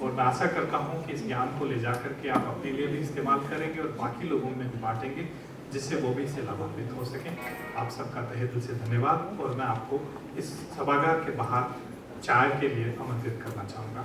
और मैं आशा करता हूँ कि इस ज्ञान को ले जा करके आप अपने लिए भी इस्तेमाल करेंगे और बाकी लोगों में भी बांटेंगे, जिससे वो भी इससे लाभान्वित हो सकें। आप सबका तहे दिल से धन्यवाद, और मैं आपको इस सभागार के बाहर चाय के लिए आमंत्रित करना चाहूँगा।